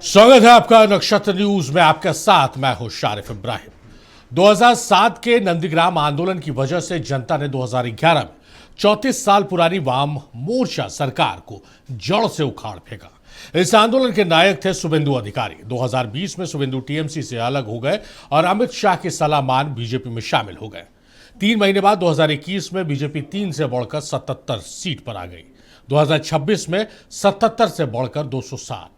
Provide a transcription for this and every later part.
स्वागत है आपका नक्षत्र न्यूज में। आपके साथ मैं हूं शारिफ इब्राहिम। 2007 के नंदीग्राम आंदोलन की वजह से जनता ने 2011 में 34 साल पुरानी वाम मोर्चा सरकार को जड़ से उखाड़ फेंका। इस आंदोलन के नायक थे शुभेंदु अधिकारी। 2020 में शुभेंदु टीएमसी से अलग हो गए और अमित शाह की सलाह मान बीजेपी में शामिल हो गए। 3 महीने बाद 2021 में बीजेपी 3 से बढ़कर 77 सीट पर आ गई। 2026 में 77 से बढ़कर 207।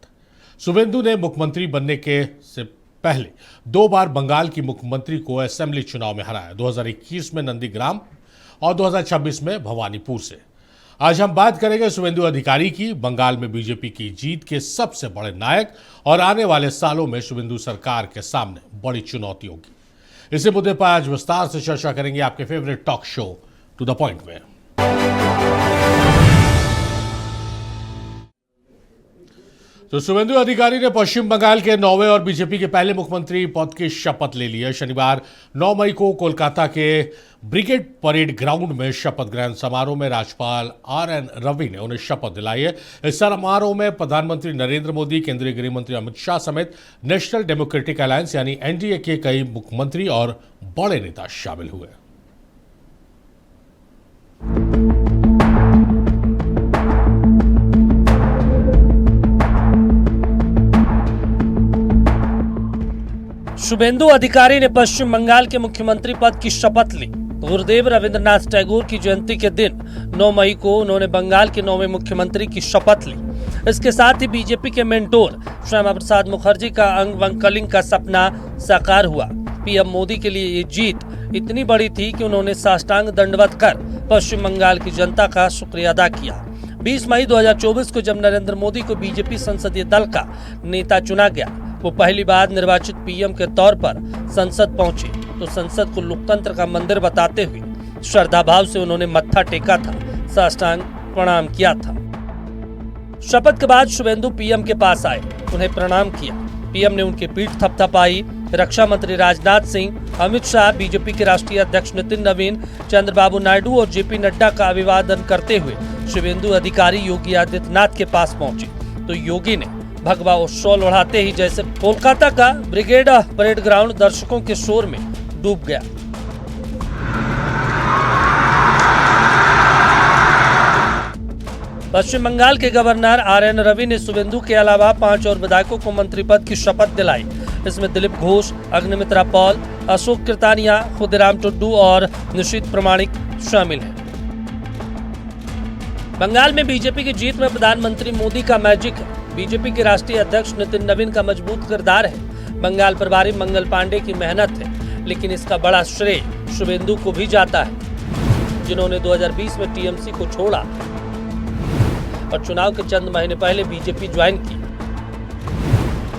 शुभेंदु ने मुख्यमंत्री बनने के से पहले 2 बार बंगाल की मुख्यमंत्री को असेंबली चुनाव में हराया, 2021 में नंदीग्राम और 2026 में भवानीपुर से। आज हम बात करेंगे शुभेंदु अधिकारी की, बंगाल में बीजेपी की जीत के सबसे बड़े नायक और आने वाले सालों में शुभेंदु सरकार के सामने बड़ी चुनौतियों की। इसी मुद्दे पर आज विस्तार से चर्चा करेंगे आपके favourite talk show to the point में। तो शुभेंदु अधिकारी ने पश्चिम बंगाल के 9वें और बीजेपी के पहले मुख्यमंत्री पद की शपथ ले ली है। शनिवार 9 मई को कोलकाता के ब्रिगेड परेड ग्राउंड में शपथ ग्रहण समारोह में राज्यपाल RN रवि ने उन्हें शपथ दिलाई है। इस समारोह में प्रधानमंत्री नरेंद्र मोदी, केंद्रीय गृह मंत्री अमित शाह समेत नेशनल डेमोक्रेटिक अलायंस यानी NDA के कई मुख्यमंत्री और बड़े नेता शामिल हुए। शुभेंदु अधिकारी ने पश्चिम बंगाल के मुख्यमंत्री पद की शपथ ली। गुरुदेव रविंद्रनाथ टैगोर की जयंती के दिन 9 मई को उन्होंने बंगाल के 9वें मुख्यमंत्री की शपथ ली। इसके साथ ही बीजेपी के मेंटोर श्यामा प्रसाद मुखर्जी का अंग वंकलिंग का सपना साकार हुआ। पीएम मोदी के लिए ये जीत इतनी बड़ी थी कि उन्होंने साष्टांग दंडवत कर पश्चिम बंगाल की जनता का शुक्रिया अदा किया। 20 मई 2024 को जब नरेंद्र मोदी को बीजेपी संसदीय दल का नेता चुना गया, वो पहली बार निर्वाचित पीएम के तौर पर संसद पहुंचे तो संसद को लोकतंत्र का मंदिर बताते हुए श्रद्धा भाव से उन्होंने मत्था टेका था, साष्टांग प्रणाम किया था। शपथ के बाद शुभेंदु पीएम के पास आए, उन्हें प्रणाम किया। पीएम ने उनकी पीठ थपथपाई। रक्षा मंत्री राजनाथ सिंह, अमित शाह, बीजेपी के राष्ट्रीय अध्यक्ष नितिन नवीन, चंद्रबाबू नायडू और जेपी नड्डा का अभिवादन करते हुए शुभेंदु अधिकारी योगी आदित्यनाथ के पास पहुंचे तो योगी ने भगवा और शॉल ओढ़ाते ही जैसे कोलकाता का ब्रिगेड परेड ग्राउंड दर्शकों के शोर में डूब गया। पश्चिम बंगाल के गवर्नर RN रवि ने शुभेंदु के अलावा 5 और विधायकों को मंत्री पद की शपथ दिलाई। इसमें दिलीप घोष, अग्निमित्रा पॉल, अशोक कृतानिया, खुदीराम टुड्डू और निशीथ प्रमाणिक शामिल हैं। बंगाल में बीजेपी की जीत में प्रधानमंत्री मोदी का मैजिक है। बीजेपी के राष्ट्रीय अध्यक्ष नितिन नवीन का मजबूत किरदार है। बंगाल प्रभारी मंगल पांडे की मेहनत है, लेकिन इसका बड़ा श्रेय शुभेंदु को भी जाता है, जिन्होंने 2020 में टीएमसी को छोड़ा और चुनाव के चंद महीने पहले बीजेपी ज्वाइन की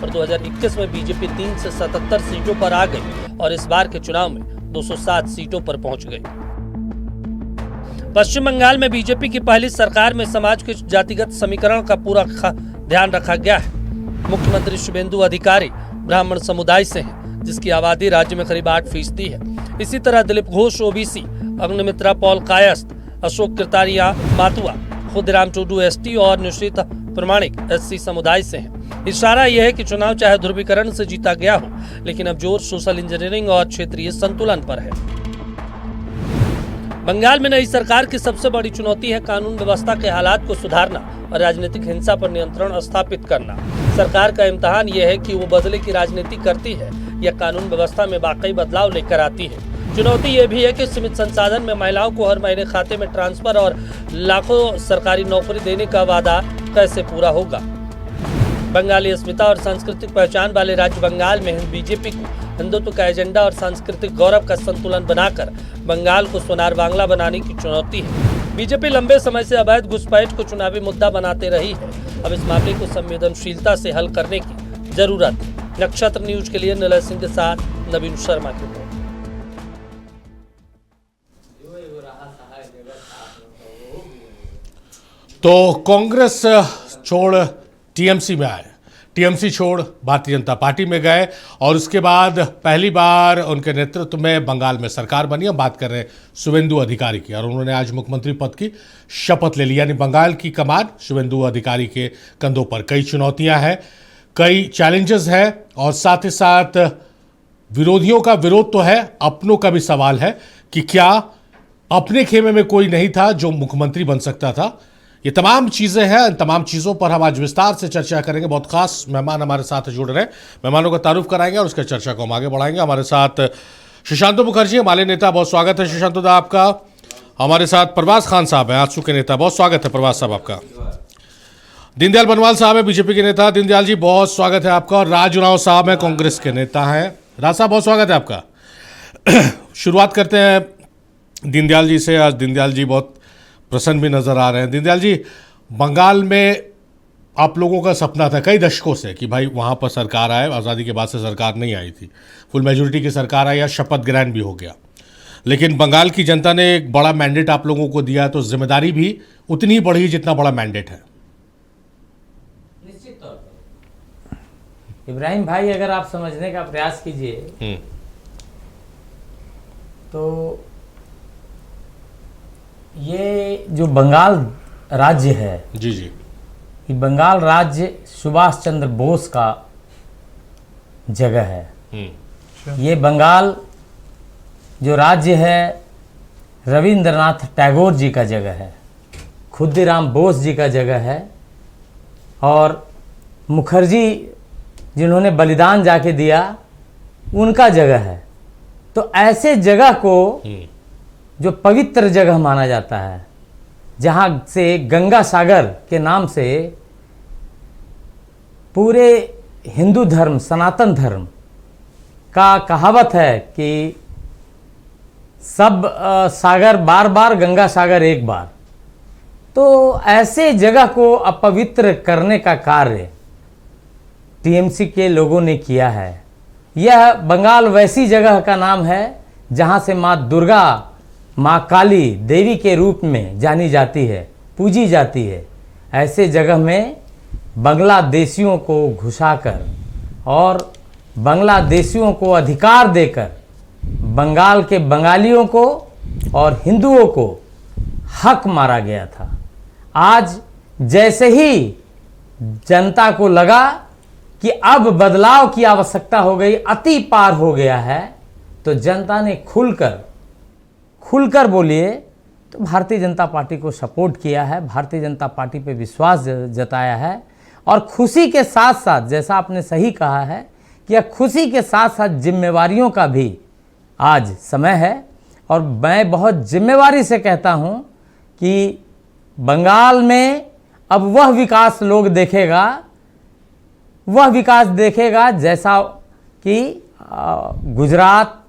और 2021 में बीजेपी 3 से 77 सीटों पर आ गई और इस बार के चुनाव में 207 सीटों पर पहुंच गई। पश्चिम बंगाल में बीजेपी की पहली सरकार में समाज के जातिगत समीकरण का पूरा ध्यान रखा गया है। मुख्यमंत्री शुभेंदु अधिकारी ब्राह्मण समुदाय से हैं, जिसकी आबादी राज्य में करीब 8% है। इसी तरह दिलीप घोष OBC, अग्निमित्रा पॉल कायस्थ, अशोक कृतानिया मातुआ, खुदीराम टुड्डू ST और निशीथ प्रमाणिक SC समुदाय से हैं। इशारा यह है कि चुनाव चाहे ध्रुवीकरण से जीता गया हो, लेकिन अब जोर सोशल इंजीनियरिंग और क्षेत्रीय संतुलन पर है। बंगाल में नई सरकार की सबसे बड़ी चुनौती है कानून व्यवस्था के हालात को सुधारना और राजनीतिक हिंसा पर नियंत्रण स्थापित करना। सरकार का इम्तिहान यह है कि वो बदले की राजनीति करती है या कानून व्यवस्था में वाकई बदलाव लेकर आती है। चुनौती ये भी है कि सीमित संसाधन में महिलाओं को हर महीने खाते में ट्रांसफर और लाखों सरकारी नौकरी देने का वादा कैसे पूरा होगा। बंगाली अस्मिता और सांस्कृतिक पहचान वाले राज्य बंगाल में बीजेपी को हिंदुत्व का एजेंडा और सांस्कृतिक गौरव का संतुलन बनाकर बंगाल को सोनार बांग्ला बनाने की चुनौती है। बीजेपी लंबे समय से अवैध घुसपैठ को चुनावी मुद्दा बनाते रही है। अब इस मामले को संवेदनशीलता से हल करने की जरूरत है। नक्षत्र न्यूज के लिए निलय सिंह के साथ नवीन शर्मा की रिपोर्ट। तो कांग्रेस छोड़ टीएमसी में आए, टीएमसी छोड़ भारतीय जनता पार्टी में गए और उसके बाद पहली बार उनके नेतृत्व में बंगाल में सरकार बनी। हम बात कर रहे हैं शुभेंदु अधिकारी की और उन्होंने आज मुख्यमंत्री पद की शपथ ले ली। यानी बंगाल की कमान शुभेंदु अधिकारी के कंधों पर। कई चुनौतियां हैं, कई चैलेंजेस है और साथ ही साथ विरोधियों का विरोध तो है, अपनों का भी सवाल है कि क्या अपने खेमे में कोई नहीं था जो मुख्यमंत्री बन सकता था। ये तमाम चीजें हैं, इन तमाम चीजों पर हम आज विस्तार से चर्चा करेंगे। बहुत खास मेहमान हमारे साथ जुड़ रहे हैं, मेहमानों का तारुफ कराएंगे और उसके चर्चा को हम आगे बढ़ाएंगे। हमारे साथ सुशांत मुखर्जी, माले नेता, बहुत स्वागत है सुशांत दा आपका। हमारे साथ प्रवास खान साहब हैं, आजसू के नेता, बहुत स्वागत है प्रवास साहब आपका। दीनदयाल बनवाल साहब है, बीजेपी के नेता, दीनदयाल जी बहुत स्वागत है आपका। और राज उरांव साहब हैं, कांग्रेस के नेता हैं, राज साहब बहुत स्वागत है आपका। शुरुआत करते हैं दीनदयाल जी से। आज दीनदयाल जी बहुत प्रसन्न भी नजर आ रहे हैं। दीनदयाल जी, बंगाल में आप लोगों का सपना था कई दशकों से कि भाई वहाँ पर सरकार आए, आज़ादी के बाद से सरकार नहीं आई थी, फुल मेजोरिटी की सरकार आई, या शपथ ग्रहण भी हो गया, लेकिन बंगाल की जनता ने एक बड़ा मैंडेट आप लोगों को दिया, तो जिम्मेदारी भी उतनी ही बढ़ी जितना बड़ा मैंडेट है। निश्चित तौर पर इब्राहिम भाई, अगर आप समझने का प्रयास कीजिए तो ये जो बंगाल राज्य है, जी जी, ये बंगाल राज्य सुभाष चंद्र बोस का जगह है। ये बंगाल जो राज्य है रविंद्रनाथ टैगोर जी का जगह है, खुद्दीराम बोस जी का जगह है, और मुखर्जी जिन्होंने बलिदान जाके दिया उनका जगह है। तो ऐसे जगह को जो पवित्र जगह माना जाता है, जहाँ से गंगा सागर के नाम से पूरे हिंदू धर्म, सनातन धर्म का कहावत है कि सब सागर बार बार, गंगा सागर एक बार। तो ऐसे जगह को अपवित्र करने का कार्य टीएमसी के लोगों ने किया है। यह बंगाल वैसी जगह का नाम है जहाँ से माँ दुर्गा, माँ काली देवी के रूप में जानी जाती है, पूजी जाती है। ऐसे जगह में बांग्लादेशियों को घुसाकर और बांग्लादेशियों को अधिकार देकर बंगाल के बंगालियों को और हिंदुओं को हक मारा गया था। आज जैसे ही जनता को लगा कि अब बदलाव की आवश्यकता हो गई, अति पार हो गया है, तो जनता ने खुलकर बोलिए तो भारतीय जनता पार्टी को सपोर्ट किया है, भारतीय जनता पार्टी पे विश्वास जताया है। और खुशी के साथ साथ, जैसा आपने सही कहा है कि खुशी के साथ साथ जिम्मेवारियों का भी आज समय है। और मैं बहुत जिम्मेवारी से कहता हूं कि बंगाल में अब वह विकास लोग देखेगा, वह विकास देखेगा जैसा कि गुजरात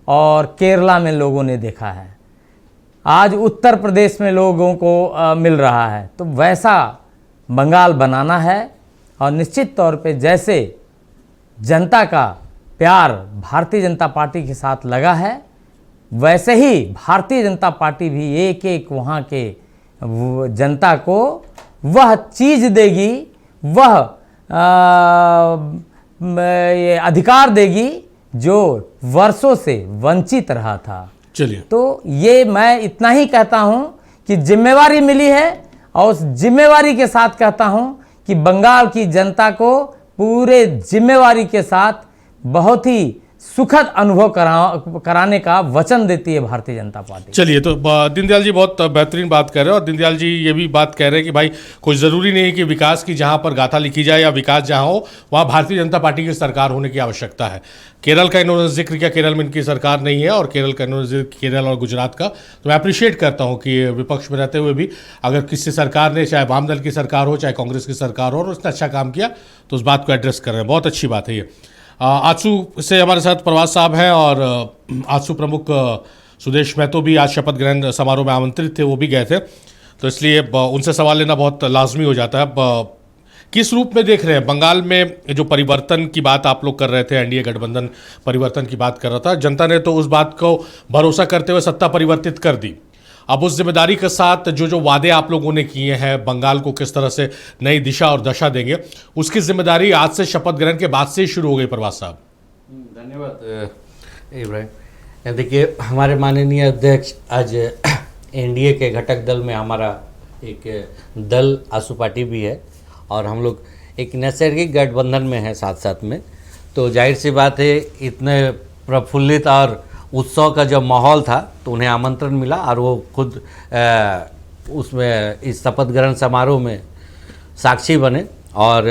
और केरला में लोगों ने देखा है, आज उत्तर प्रदेश में लोगों को मिल रहा है। तो वैसा बंगाल बनाना है। और निश्चित तौर पे जैसे जनता का प्यार भारतीय जनता पार्टी के साथ लगा है, वैसे ही भारतीय जनता पार्टी भी एक एक वहाँ के जनता को वह चीज़ देगी, वह ये अधिकार देगी जो वर्षों से वंचित रहा था। चलिए, तो ये मैं इतना ही कहता हूं कि जिम्मेवारी मिली है, और उस जिम्मेवारी के साथ कहता हूं कि बंगाल की जनता को पूरे जिम्मेवारी के साथ बहुत ही सुखद अनुभव कराने का वचन देती है भारतीय जनता पार्टी। चलिए, तो दीनदयाल जी बहुत बेहतरीन बात कर रहे हैं। और दीनदयाल जी ये भी बात कह रहे हैं कि भाई कोई ज़रूरी नहीं है कि विकास की जहाँ पर गाथा लिखी जाए या विकास जहाँ हो वहाँ भारतीय जनता पार्टी की सरकार होने की आवश्यकता है। केरल का इन्होंने जिक्र किया, केरल में इनकी सरकार नहीं है, और केरल का इन्होंने जिक्र केरल और गुजरात का। तो मैं अप्रिशिएट करता हूँ कि विपक्ष में रहते हुए भी अगर किसी सरकार ने, चाहे वाम दल की सरकार हो चाहे कांग्रेस की सरकार हो, और उसने अच्छा काम किया तो उस बात को एड्रेस कर रहे हैं। बहुत अच्छी बात है ये। आजसू से हमारे साथ प्रवास साहब हैं, और आजसू प्रमुख सुदेश महतो भी आज शपथ ग्रहण समारोह में आमंत्रित थे, वो भी गए थे, तो इसलिए उनसे सवाल लेना बहुत लाजमी हो जाता है। किस रूप में देख रहे हैं बंगाल में जो परिवर्तन की बात आप लोग कर रहे थे, एनडीए गठबंधन परिवर्तन की बात कर रहा था, जनता ने तो उस बात को भरोसा करते हुए सत्ता परिवर्तित कर दी। अब उस जिम्मेदारी के साथ जो वादे आप लोगों ने किए हैं, बंगाल को किस तरह से नई दिशा और दशा देंगे, उसकी जिम्मेदारी आज से शपथ ग्रहण के बाद से ही शुरू हो गई। प्रवास साहब, धन्यवाद इब्राहिम। देखिए, हमारे माननीय अध्यक्ष आज एनडीए के घटक दल में हमारा एक दल आसू पार्टी भी है, और हम लोग एक नैसर्गिक गठबंधन में है साथ साथ में, तो जाहिर सी बात है इतने प्रफुल्लित और उत्सव का जब माहौल था तो उन्हें आमंत्रण मिला और वो खुद उसमें इस शपथ ग्रहण समारोह में साक्षी बने और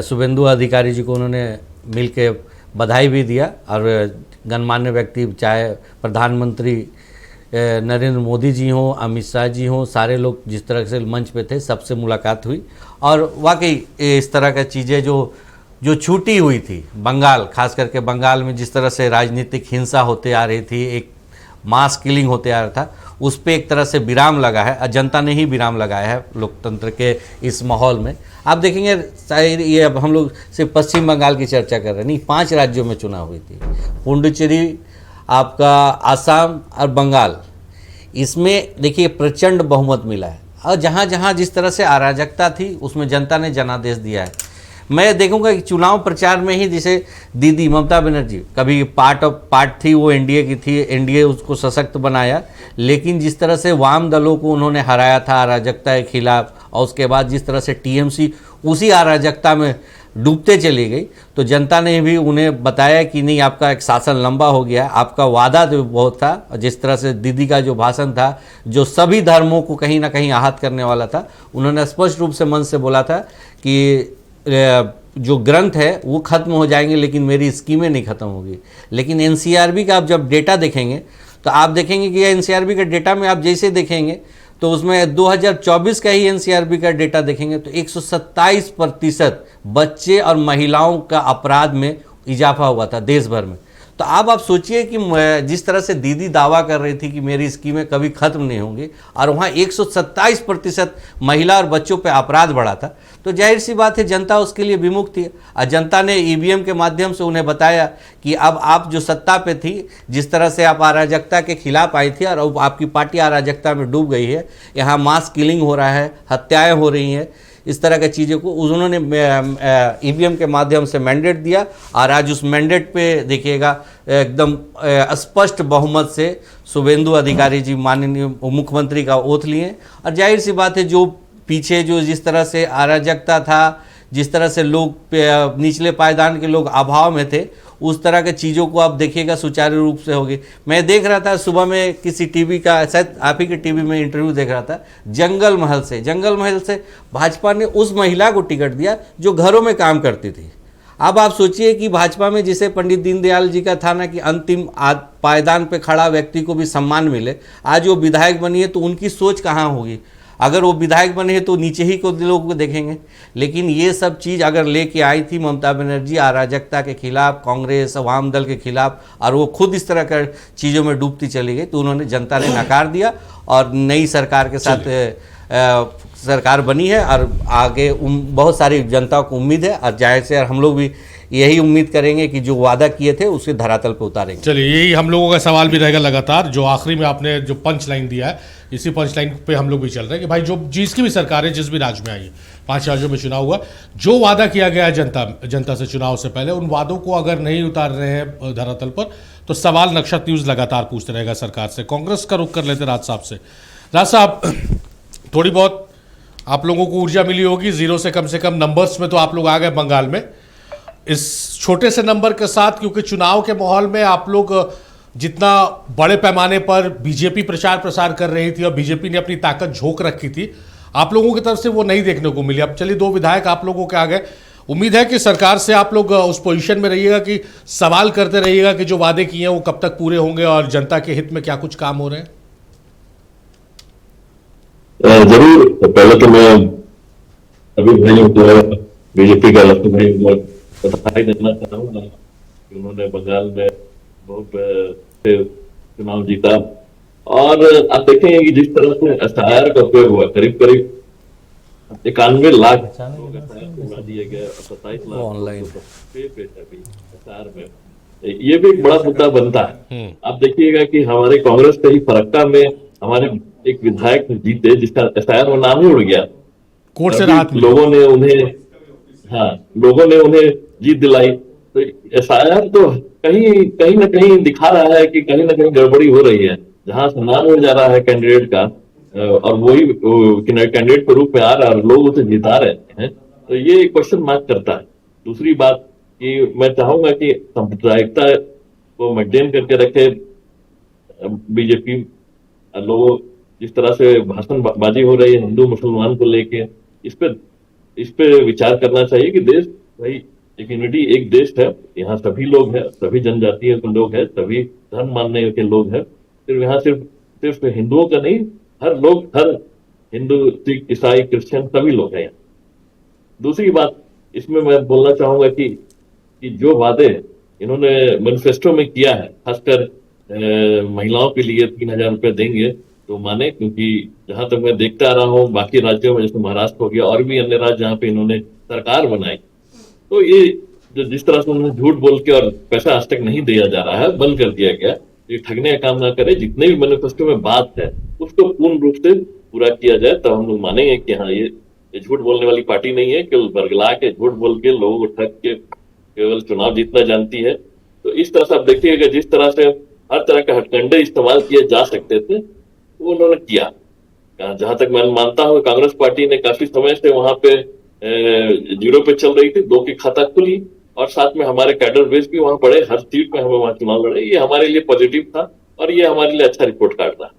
शुभेंदु अधिकारी जी को उन्होंने मिल के बधाई भी दिया। और गणमान्य व्यक्ति चाहे प्रधानमंत्री नरेंद्र मोदी जी हों, अमित शाह जी हों, सारे लोग जिस तरह से मंच पे थे सबसे मुलाकात हुई। और वाकई इस तरह का चीज़ें जो छूटी हुई थी बंगाल, खास करके बंगाल में जिस तरह से राजनीतिक हिंसा होते आ रही थी, एक मास किलिंग होते आ रहा था, उस पर एक तरह से विराम लगा है। जनता ने ही विराम लगाया है लोकतंत्र के इस माहौल में। आप देखेंगे शायद ये अब हम लोग सिर्फ पश्चिम बंगाल की चर्चा कर रहे हैं, नहीं 5 राज्यों में चुनाव हुई थी, पुडुचेरी, आपका आसाम और बंगाल। इसमें देखिए प्रचंड बहुमत मिला है और जहाँ जहाँ जिस तरह से अराजकता थी उसमें जनता ने जनादेश दिया है। मैं देखूंगा कि चुनाव प्रचार में ही जैसे दीदी ममता बनर्जी कभी पार्ट थी, वो एनडीए की थी, एनडीए उसको सशक्त बनाया, लेकिन जिस तरह से वाम दलों को उन्होंने हराया था अराजकता के खिलाफ, और उसके बाद जिस तरह से टीएमसी उसी अराजकता में डूबते चली गई, तो जनता ने भी उन्हें बताया कि नहीं, आपका एक शासन लंबा हो गया, आपका वादा तो बहुत था। और जिस तरह से दीदी का जो भाषण था, जो सभी धर्मों को कहीं ना कहीं आहत करने वाला था, उन्होंने स्पष्ट रूप से मन से बोला था कि जो ग्रंथ है वो खत्म हो जाएंगे लेकिन मेरी स्कीमें नहीं खत्म होगी। लेकिन एनसीआरबी का आप जब डेटा देखेंगे तो आप देखेंगे कि एनसीआरबी का डेटा में आप जैसे तो उसमें 2024 का ही एनसीआरबी का डेटा देखेंगे तो 127% बच्चे और महिलाओं का अपराध में इजाफा हुआ था देश भर में। तो अब आप सोचिए कि जिस तरह से दीदी दावा कर रही थी कि मेरी स्कीमें कभी खत्म नहीं होंगी और वहाँ 127% महिला और बच्चों पे अपराध बढ़ा था, तो जाहिर सी बात है जनता उसके लिए विमुख थी। और जनता ने ईवीएम के माध्यम से उन्हें बताया कि अब आप जो सत्ता पे थी, जिस तरह से आप अराजकता के खिलाफ आई थी और अब आपकी पार्टी अराजकता में डूब गई है, यहाँ मास किलिंग हो रहा है, हत्याएँ हो रही हैं, इस तरह की चीज़ों को उन्होंने ईवीएम के माध्यम से मैंडेट दिया। और आज उस मैंडेट पे देखिएगा एकदम स्पष्ट बहुमत से शुभेंदु अधिकारी जी माननीय मुख्यमंत्री का ओथ लिए। और जाहिर सी बात है जो पीछे जो जिस तरह से अराजकता था, जिस तरह से लोग निचले पायदान के लोग अभाव में थे, उस तरह के चीज़ों को आप देखिएगा सुचारू रूप से होगी। मैं देख रहा था सुबह में किसी टीवी का, शायद आप ही के टीवी में इंटरव्यू देख रहा था, जंगल महल से भाजपा ने उस महिला को टिकट दिया जो घरों में काम करती थी। अब आप सोचिए कि भाजपा में जिसे पंडित दीनदयाल जी का था ना कि अंतिम पायदान पे खड़ा व्यक्ति को भी सम्मान मिले, आज वो विधायक बनी है तो उनकी सोच कहाँ होगी। अगर वो विधायक बने हैं तो नीचे ही को लोगों को देखेंगे। लेकिन ये सब चीज़ अगर लेके आई थी ममता बनर्जी अराजकता के खिलाफ, कांग्रेस वाम दल के खिलाफ, और वो खुद इस तरह कर चीज़ों में डूबती चली गई, तो उन्होंने जनता ने नकार दिया और नई सरकार के साथ सरकार बनी है। और आगे बहुत सारी जनता को उम्मीद है और जाहिर से हम लोग भी यही उम्मीद करेंगे कि जो वादा किए थे उसे धरातल पर उतारेंगे। चलिए, यही हम लोगों का सवाल भी रहेगा लगातार। जो आखिरी में आपने जो पंच लाइन दिया है, इसी पंच लाइन पे हम लोग भी चल रहे हैं कि भाई जो जिसकी भी सरकार है, जिस भी राज्य में आई है, 5 राज्यों में चुनाव हुआ, जो वादा किया गया है जनता से चुनाव से पहले, उन वादों को अगर नहीं उतार रहे हैं धरातल पर, तो सवाल नक्शा न्यूज़ लगातार पूछते रहेगा सरकार से। कांग्रेस का रुख कर लेते राज साहब से। राज साहब, थोड़ी बहुत आप लोगों को ऊर्जा मिली होगी, 0 से कम नंबर्स में तो आप लोग आ गए बंगाल में। इस छोटे से नंबर के साथ, क्योंकि चुनाव के माहौल में आप लोग जितना बड़े पैमाने पर बीजेपी प्रचार प्रसार कर रही थी और बीजेपी ने अपनी ताकत झोंक रखी थी, आप लोगों की तरफ से वो नहीं देखने को मिली। अब चलिए 2 विधायक आप लोगों के आ गए। उम्मीद है कि सरकार से आप लोग उस पोजीशन में रहिएगा कि सवाल करते रहिएगा कि जो वादे किए हैं वो कब तक पूरे होंगे और जनता के हित में क्या कुछ काम हो रहे हैं। जरूर। पहले तो मैं अभी भाइयों को, बीजेपी का लक्ष्य भाई बधाई देना चाहूंगा कि उन्होंने बंगाल में बहुत चुनाव जीता। और आप देखेंगे कि जिस तरह से एसआईआर का उपयोग हुआ, करीब 91 लाख उड़ा दिए गए और 27 लाख ऑनलाइन एसआईआर में, ये भी एक बड़ा मुद्दा बनता है। आप देखिएगा कि हमारे कांग्रेस के ही फरक्का में हमारे एक विधायक जीते जिसका एसआईआर में नाम ही उड़ गया, कोर्ट से राहत मिली। लोगों ने उन्हें जीत दिलाई। तो एसआईआर तो कहीं ना कहीं दिखा रहा है कि कहीं ना कहीं गड़बड़ी हो रही है। जहां से नाम उड़ जा रहा है कैंडिडेट का और वही कैंडिडेट के रूप में आ रहा है और लोग उसे जिता रहे हैं, तो ये क्वेश्चन मार्क करता है। दूसरी बात कि मैं चाहूंगा कि सांप्रदायिकता को मेंटेन करके रखे बीजेपी। लोगों जिस तरह से भाषणबाजी हो रही है हिंदू मुसलमान को लेके, इस पे विचार करना चाहिए कि देश भाई एक यूनिटी, एक देश है, यहाँ सभी लोग हैं, सभी जनजातियों के लोग हैं, सभी धर्म मानने के लोग हैं। सिर्फ यहाँ सिर्फ हिंदुओं का नहीं, हर हिंदू, सिख, ईसाई, क्रिश्चियन सभी लोग हैं यहाँ। दूसरी बात इसमें मैं बोलना चाहूंगा कि जो वादे इन्होंने मैनिफेस्टो में किया है, खासकर महिलाओं के लिए 3,000 रुपये देंगे, तो माने, क्योंकि जहां तक मैं देखता आ रहा हूँ बाकी राज्यों में, जैसे महाराष्ट्र हो गया और भी अन्य राज्य जहाँ पे इन्होंने सरकार बनाई, तो ये जिस तरह से उन्होंने झूठ बोल के और पैसा आज तक नहीं दिया जा रहा है, बंद कर दिया गया। ये ठगने का काम ना करे, जितने भी मैनिफेस्टो में बात है उसको पूर्ण रूप से पूरा किया जाए, तब हम लोग मानेंगे कि हाँ ये झूठ बोलने वाली पार्टी नहीं है, केवल बरगला के झूठ बोल के लोगों को ठग के केवल चुनाव जीतना जानती है। तो इस तरह से आप देखिएगा, जिस तरह से हर तरह के हथकंडे इस्तेमाल किए जा सकते थे वो उन्होंने किया। जहां तक मैं मानता हूं कांग्रेस पार्टी ने काफी समय से वहां पे 0 पे चल रही थी, 2 की खाता खुली और साथ में हमारे कैडर बेस भी वहां बढ़े, हर सीट में हमें वहां चुनाव लड़े। ये हमारे लिए पॉजिटिव था और ये हमारे लिए अच्छा रिपोर्ट कार्ड था।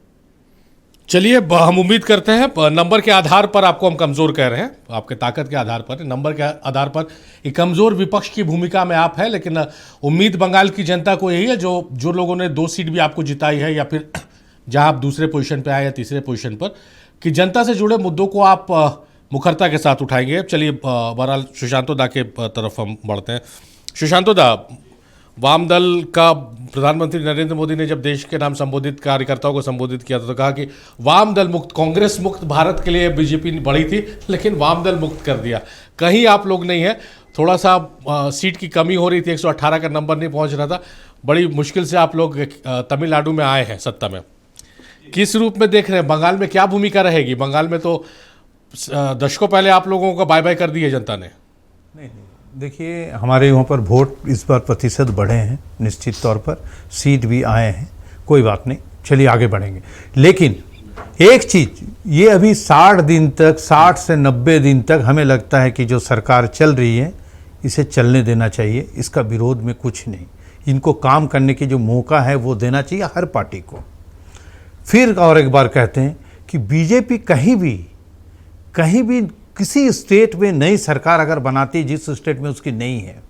चलिए, हम उम्मीद करते हैं नंबर के आधार पर आपको हम कमज़ोर कह रहे हैं, आपके ताकत के आधार पर, नंबर के आधार पर एक कमज़ोर विपक्ष की भूमिका में आप हैं, लेकिन उम्मीद बंगाल की जनता को यही है, जो लोगों ने 2 सीट भी आपको जिताई है या फिर जहां आप दूसरे पोजीशन पे आए या तीसरे पोजीशन पर, कि जनता से जुड़े मुद्दों को आप मुखरता के साथ उठाएंगे। चलिए, बहरहाल सुशांतो दा के तरफ हम बढ़ते हैं। सुशांतो दा, वाम दल का प्रधानमंत्री नरेंद्र मोदी ने जब देश के नाम संबोधित कार्यकर्ताओं को संबोधित किया था तो कहा कि वाम दल मुक्त, कांग्रेस मुक्त भारत के लिए बीजेपी बढ़ी थी, लेकिन वाम दल मुक्त कर दिया। कहीं आप लोग नहीं है, थोड़ा सा सीट की कमी हो रही थी, 118 का नंबर नहीं पहुंच रहा था, बड़ी मुश्किल से आप लोग तमिलनाडु में आए हैं सत्ता में। किस रूप में देख रहे हैं, बंगाल में क्या भूमिका रहेगी? बंगाल में तो दशकों पहले आप लोगों को बाय बाय कर दी है जनता ने। नहीं, देखिए, हमारे वहाँ पर वोट इस बार प्रतिशत बढ़े हैं, निश्चित तौर पर सीट भी आए हैं, कोई बात नहीं, चलिए आगे बढ़ेंगे। लेकिन एक चीज़, ये अभी 60 दिन तक, 60 से 90 दिन तक हमें लगता है कि जो सरकार चल रही है इसे चलने देना चाहिए, इसका विरोध में कुछ नहीं। इनको काम करने की जो मौका है वो देना चाहिए हर पार्टी को। फिर और एक बार कहते हैं कि बीजेपी कहीं भी किसी स्टेट में नई सरकार अगर बनाती, जिस स्टेट में उसकी नहीं है,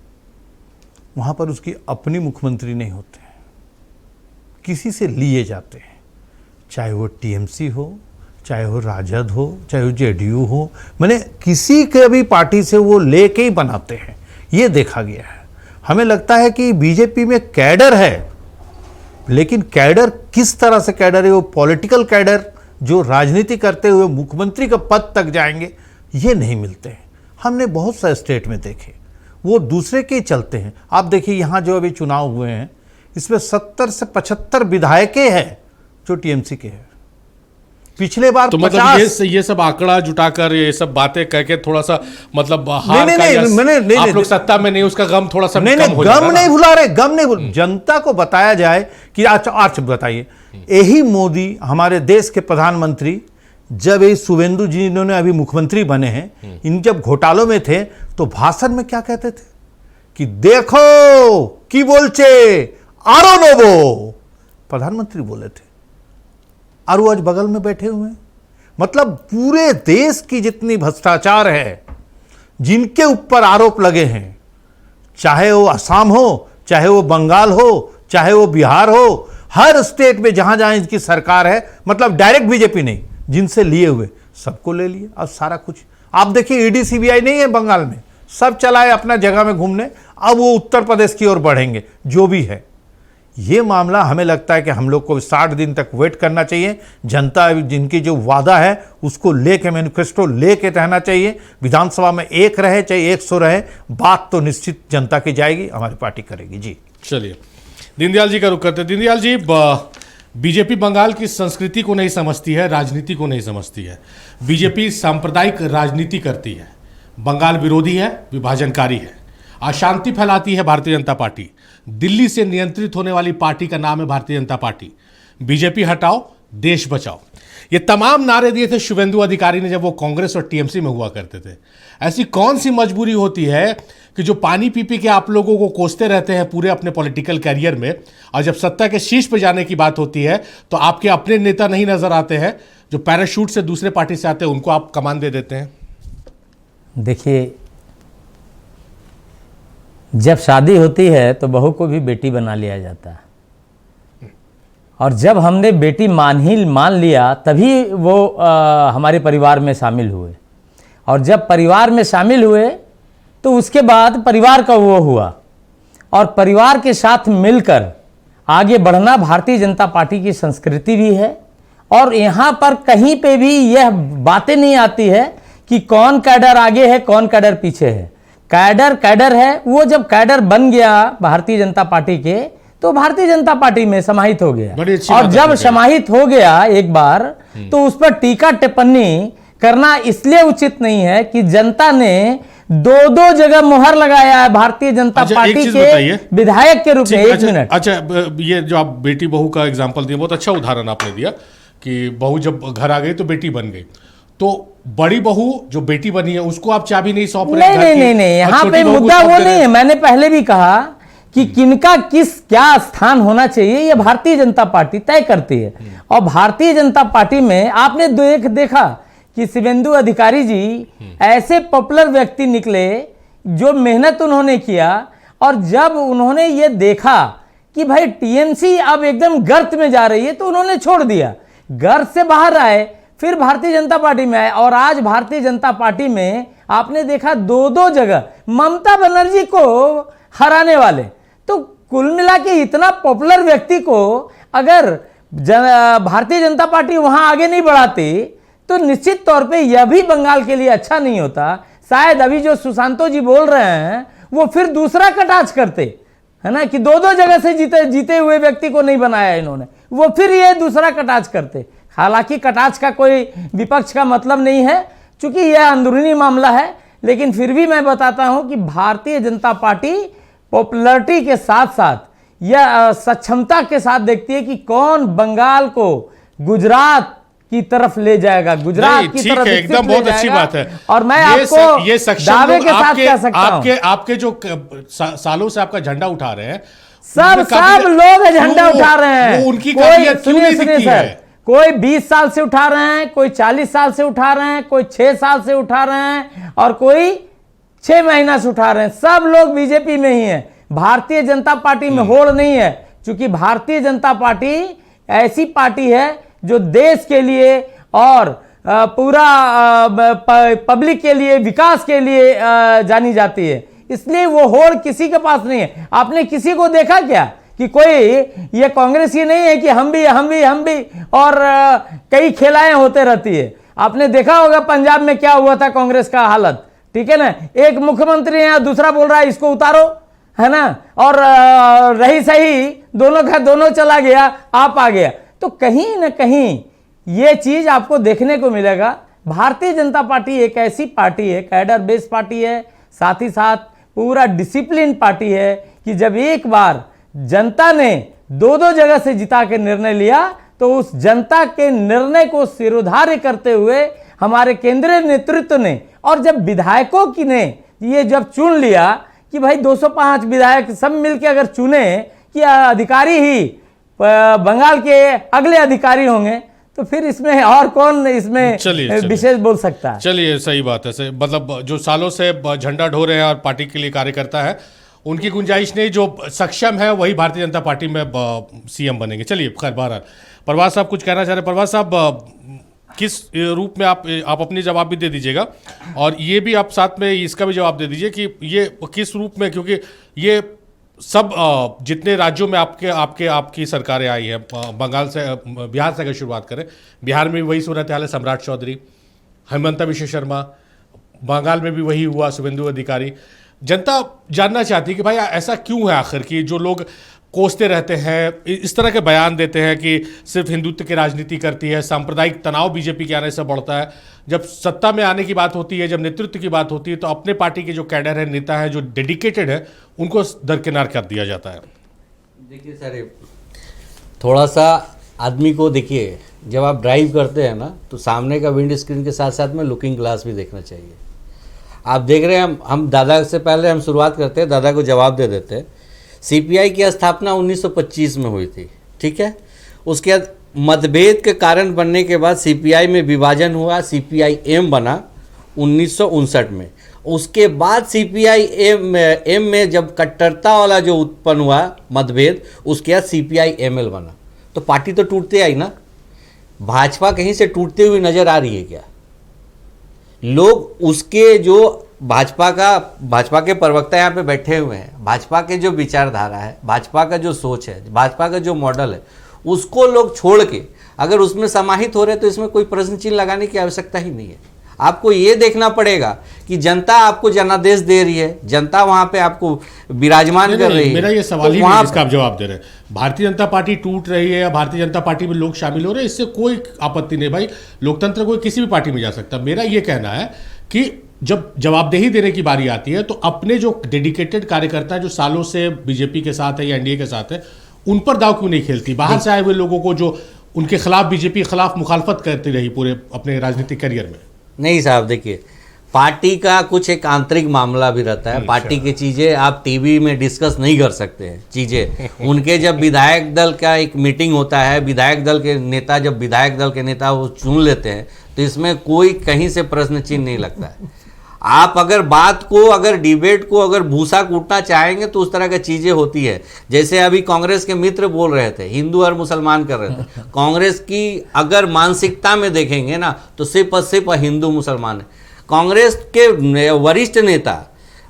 वहाँ पर उसकी अपनी मुख्यमंत्री नहीं होते हैं, किसी से लिए जाते हैं, चाहे वो टीएमसी हो, चाहे वो राजद हो, चाहे वो जेडीयू हो, मैंने किसी के भी पार्टी से वो लेके ही बनाते हैं, ये देखा गया है। हमें लगता है कि बीजेपी में कैडर है, लेकिन कैडर किस तरह से कैडर है, वो पॉलिटिकल कैडर जो राजनीति करते हुए मुख्यमंत्री का पद तक जाएंगे, ये नहीं मिलते हैं। हमने बहुत सारे स्टेट में देखे, वो दूसरे के चलते हैं। आप देखिए, यहाँ जो अभी चुनाव हुए हैं इसमें 70 से 75 विधायकें हैं जो टीएमसी के हैं। पिछले बार तो 50, मतलब ये सब आंकड़ा जुटाकर, ये सब बातें करके थोड़ा सा मतलब हार नहीं, का नहीं, या नहीं, आप लोग सत्ता में नहीं, उसका गम थोड़ा सा नहीं, कम हो गम जाएगा नहीं ना? भुला रहे, गम नहीं भूल, जनता को बताया जाए कि आज बताइए, यही मोदी हमारे देश के प्रधानमंत्री, जब ये शुभेंदु जी इन्होंने अभी मुख्यमंत्री बने हैं, इन जब घोटालों में थे तो भाषण में क्या कहते थे कि देखो की बोलचे आरो नोबो, प्रधानमंत्री बोले थे, और वो आज बगल में बैठे हुए हैं। मतलब पूरे देश की जितनी भ्रष्टाचार है, जिनके ऊपर आरोप लगे हैं, चाहे वो असम हो, चाहे वो बंगाल हो, चाहे वो बिहार हो, हर स्टेट में जहां जहां इनकी सरकार है, मतलब डायरेक्ट बीजेपी नहीं, जिनसे लिए हुए सबको ले लिए। अब सारा कुछ आप देखिए, ईडी सीबीआई नहीं है बंगाल में, सब चलाए अपना जगह में घूमने, अब वो उत्तर प्रदेश की ओर बढ़ेंगे। जो भी है ये मामला, हमें लगता है कि हम लोग को 60 दिन तक वेट करना चाहिए। जनता जिनकी जो वादा है उसको लेके, मैनिफेस्टो लेके रहना चाहिए। विधानसभा में 1 रहे चाहे 100 रहे, बात तो निश्चित जनता की जाएगी, हमारी पार्टी करेगी। जी चलिए, दीनदयाल जी का रुख करते हैं। दीनदयाल जी, बीजेपी बंगाल की संस्कृति को नहीं समझती है, राजनीति को नहीं समझती है। बीजेपी सांप्रदायिक राजनीति करती है, बंगाल विरोधी है, विभाजनकारी है, अशांति फैलाती है भारतीय जनता पार्टी। दिल्ली से नियंत्रित होने वाली पार्टी का नाम है भारतीय जनता पार्टी। बीजेपी हटाओ, देश बचाओ। ये तमाम नारे दिए थे शुभेंदु अधिकारी ने जब वो कांग्रेस और टीएमसी में हुआ करते थे। ऐसी कौन सी मजबूरी होती है कि जो पानी पी के आप लोगों को कोसते रहते हैं पूरे अपने पॉलिटिकल कैरियर में, और जब सत्ता के शीर्ष पर जाने की बात होती है तो आपके अपने नेता नहीं नजर आते हैं, जो पैराशूट से दूसरे पार्टी से आते हैं उनको आप कमान दे देते हैं। देखिए, जब शादी होती है तो बहू को भी बेटी बना लिया जाता है, और जब हमने बेटी मान लिया तभी वो हमारे परिवार में शामिल हुए, और जब परिवार में शामिल हुए तो उसके बाद परिवार का वो हुआ, और परिवार के साथ मिलकर आगे बढ़ना भारतीय जनता पार्टी की संस्कृति भी है। और यहाँ पर कहीं पे भी यह बातें नहीं आती है कि कौन कैडर आगे है कौन कैडर पीछे है। कैडर है, वो जब कैडर बन गया भारतीय जनता पार्टी के तो भारतीय जनता पार्टी में समाहित हो गया, और जब समाहित हो गया एक बार तो उस पर टीका टिप्पणी करना इसलिए उचित नहीं है कि जनता ने दो जगह मुहर लगाया है भारतीय जनता पार्टी के विधायक के रूप में। एक मिनट। अच्छा, ये जो आप बेटी बहू का एग्जांपल दिया, बहुत अच्छा उदाहरण आपने दिया कि बहू जब घर आ गई तो बेटी बन गई, तो बड़ी बहू जो बेटी बनी है उसको आप चाबी नहीं सौंप रहे? नहीं, यहाँ पे मुद्दा वो नहीं है। मैंने पहले भी कहा कि किनका क्या स्थान होना चाहिए ये भारतीय जनता पार्टी तय करती है। और भारतीय जनता पार्टी में आपने देखा कि शुभेंदु अधिकारी जी ऐसे पॉपुलर व्यक्ति निकले जो मेहनत उन्होंने किया, और जब उन्होंने ये देखा कि भाई टीएमसी अब एकदम गर्त में जा रही है तो उन्होंने छोड़ दिया, गर्त से बाहर आए, फिर भारतीय जनता पार्टी में आए, और आज भारतीय जनता पार्टी में आपने देखा दो जगह ममता बनर्जी को हराने वाले। तो कुल मिला के इतना पॉपुलर व्यक्ति को अगर भारतीय जनता पार्टी वहां आगे नहीं बढ़ाती तो निश्चित तौर पे यह भी बंगाल के लिए अच्छा नहीं होता। शायद अभी जो सुशांतो जी बोल रहे हैं वो फिर दूसरा कटाक्ष करते, है ना, कि दो जगह से जीते हुए व्यक्ति को नहीं बनाया इन्होंने, वो फिर ये दूसरा कटाक्ष करते। हालांकि कटाक्ष का कोई विपक्ष का मतलब नहीं है क्योंकि यह अंदरूनी मामला है, लेकिन फिर भी मैं बताता हूं कि भारतीय जनता पार्टी पॉपुलरिटी के साथ साथ यह सक्षमता के साथ देखती है कि कौन बंगाल को गुजरात की तरफ ले जाएगा, गुजरात की तरफ एकदम बहुत अच्छी बात है। और मैं आपको ये सक्षम दावे के साथ कह सकता हूं, आपके जो सालों से आपका झंडा उठा रहे हैं सब लोग झंडा उठा रहे हैं, उनकी काबिलियत क्यों नहीं दिखती है? कोई 20 साल से उठा रहे हैं, कोई 40 साल से उठा रहे हैं, कोई 6 साल से उठा रहे हैं, और कोई 6 महीना से उठा रहे हैं। सब लोग बीजेपी में ही है, भारतीय जनता पार्टी में होड़ नहीं है, क्योंकि भारतीय जनता पार्टी ऐसी पार्टी है जो देश के लिए और पूरा पब्लिक के लिए, विकास के लिए जानी जाती है। इसलिए वो होड़ किसी के पास नहीं है। आपने किसी को देखा क्या कि कोई ये कांग्रेस ही नहीं है कि हम भी और कई खेलाएं होते रहती है। आपने देखा होगा पंजाब में क्या हुआ था कांग्रेस का हालत, ठीक है ना, एक मुख्यमंत्री है, दूसरा बोल रहा है इसको उतारो, है ना, और रही सही दोनों का दोनों चला गया, आप आ गया। तो कहीं ना कहीं ये चीज आपको देखने को मिलेगा। भारतीय जनता पार्टी एक ऐसी पार्टी है, कैडर बेस्ड पार्टी है, साथ ही साथ पूरा डिसिप्लिन पार्टी है कि जब एक बार जनता ने दो जगह से जिता के निर्णय लिया तो उस जनता के निर्णय को सिरोधार्य करते हुए हमारे केंद्रीय नेतृत्व ने, और जब विधायकों की ने ये जब चुन लिया कि भाई 205 विधायक सब मिलकर अगर चुने कि अधिकारी ही बंगाल के अगले अधिकारी होंगे, तो फिर इसमें और कौन इसमें विशेष बोल सकता है? चलिए, सही बात है। मतलब जो सालों से झंडा ढो रहे हैं और पार्टी के लिए कार्यकर्ता है, उनकी गुंजाइश नहीं, जो सक्षम है वही भारतीय जनता पार्टी में सीएम बनेंगे। चलिए, खैर बहरहाल परवाज साहब कुछ कहना चाह रहे हैं। परवाज साहब, किस रूप में आप अपनी जवाब भी दे दीजिएगा, और ये भी आप साथ में इसका भी जवाब दे दीजिए कि ये किस रूप में, क्योंकि ये सब जितने राज्यों में आपकी सरकारें आई हैं, बंगाल से, बिहार से अगर शुरुआत करें, बिहार में भी वही सूरत हाल है, सम्राट चौधरी, हेमंता विश्व शर्मा, बंगाल में भी वही हुआ, शुभेंदु अधिकारी। जनता जानना चाहती है कि भाई ऐसा क्यों है आखिर कि जो लोग कोसते रहते हैं, इस तरह के बयान देते हैं कि सिर्फ हिंदुत्व की राजनीति करती है, सांप्रदायिक तनाव बीजेपी के आने से बढ़ता है। जब सत्ता में आने की बात होती है, जब नेतृत्व की बात होती है, तो अपने पार्टी के जो कैडर है, नेता है, जो डेडिकेटेड है, उनको दरकिनार कर दिया जाता है। देखिए सर, थोड़ा सा आदमी को देखिए, जब आप ड्राइव करते हैं ना तो सामने का विंड स्क्रीन के साथ साथ में लुकिंग ग्लास भी देखना चाहिए। आप देख रहे हैं, हम दादा से पहले हम शुरुआत करते हैं, दादा को जवाब दे देते हैं। सीपीआई की स्थापना 1925 में हुई थी, ठीक है। उसके बाद मतभेद के कारण बनने के बाद सीपीआई में विभाजन हुआ, सीपीआई-एम बना 1959 में। उसके बाद सीपीआई-एम में जब कट्टरता वाला जो उत्पन्न हुआ मतभेद, उसके बाद सीपीआई-एमएल बना। तो पार्टी तो टूटते आई ना। भाजपा कहीं से टूटते हुए नजर आ रही है क्या? लोग उसके जो भाजपा के प्रवक्ता यहाँ पे बैठे हुए हैं, भाजपा के जो विचारधारा है, भाजपा का जो सोच है, भाजपा का जो मॉडल है, उसको लोग छोड़ के अगर उसमें समाहित हो रहे तो इसमें कोई प्रश्न चिन्ह लगाने की आवश्यकता ही नहीं है। आपको ये देखना पड़ेगा कि जनता आपको जनादेश दे रही है, जनता वहां पे आपको विराजमान कर रही है। मेरा ये सवाल ही नहीं जिसका आप जवाब दे रहे हैं। भारतीय जनता पार्टी टूट रही है या भारतीय जनता पार्टी में लोग शामिल हो रहे हैं, इससे कोई आपत्ति नहीं भाई, लोकतंत्र कोई किसी भी पार्टी में जा सकता। मेरा ये कहना है कि जब जवाबदेही देने की बारी आती है तो अपने जो डेडिकेटेड कार्यकर्ता जो सालों से बीजेपी के साथ है या एनडीए के साथ है, उन पर दाव क्यों नहीं खेलती? बाहर से आए हुए लोगों को जो उनके खिलाफ बीजेपी के खिलाफ मुखालफत करती रही पूरे अपने राजनीतिक करियर में। नहीं साहब, देखिए पार्टी का कुछ एक आंतरिक मामला भी रहता है। पार्टी की चीज़ें आप टीवी में डिस्कस नहीं कर सकते हैं चीज़ें। उनके जब विधायक दल का एक मीटिंग होता है, विधायक दल के नेता जब विधायक दल के नेता वो चुन लेते हैं, तो इसमें कोई कहीं से प्रश्न चिन्ह नहीं लगता है। आप अगर बात को, अगर डिबेट को अगर भूसा कूटना चाहेंगे तो उस तरह की चीज़ें होती है। जैसे अभी कांग्रेस के मित्र बोल रहे थे, हिंदू और मुसलमान कर रहे थे। कांग्रेस की अगर मानसिकता में देखेंगे ना तो सिर्फ और सिर्फ हिंदू मुसलमान है। कांग्रेस के वरिष्ठ नेता,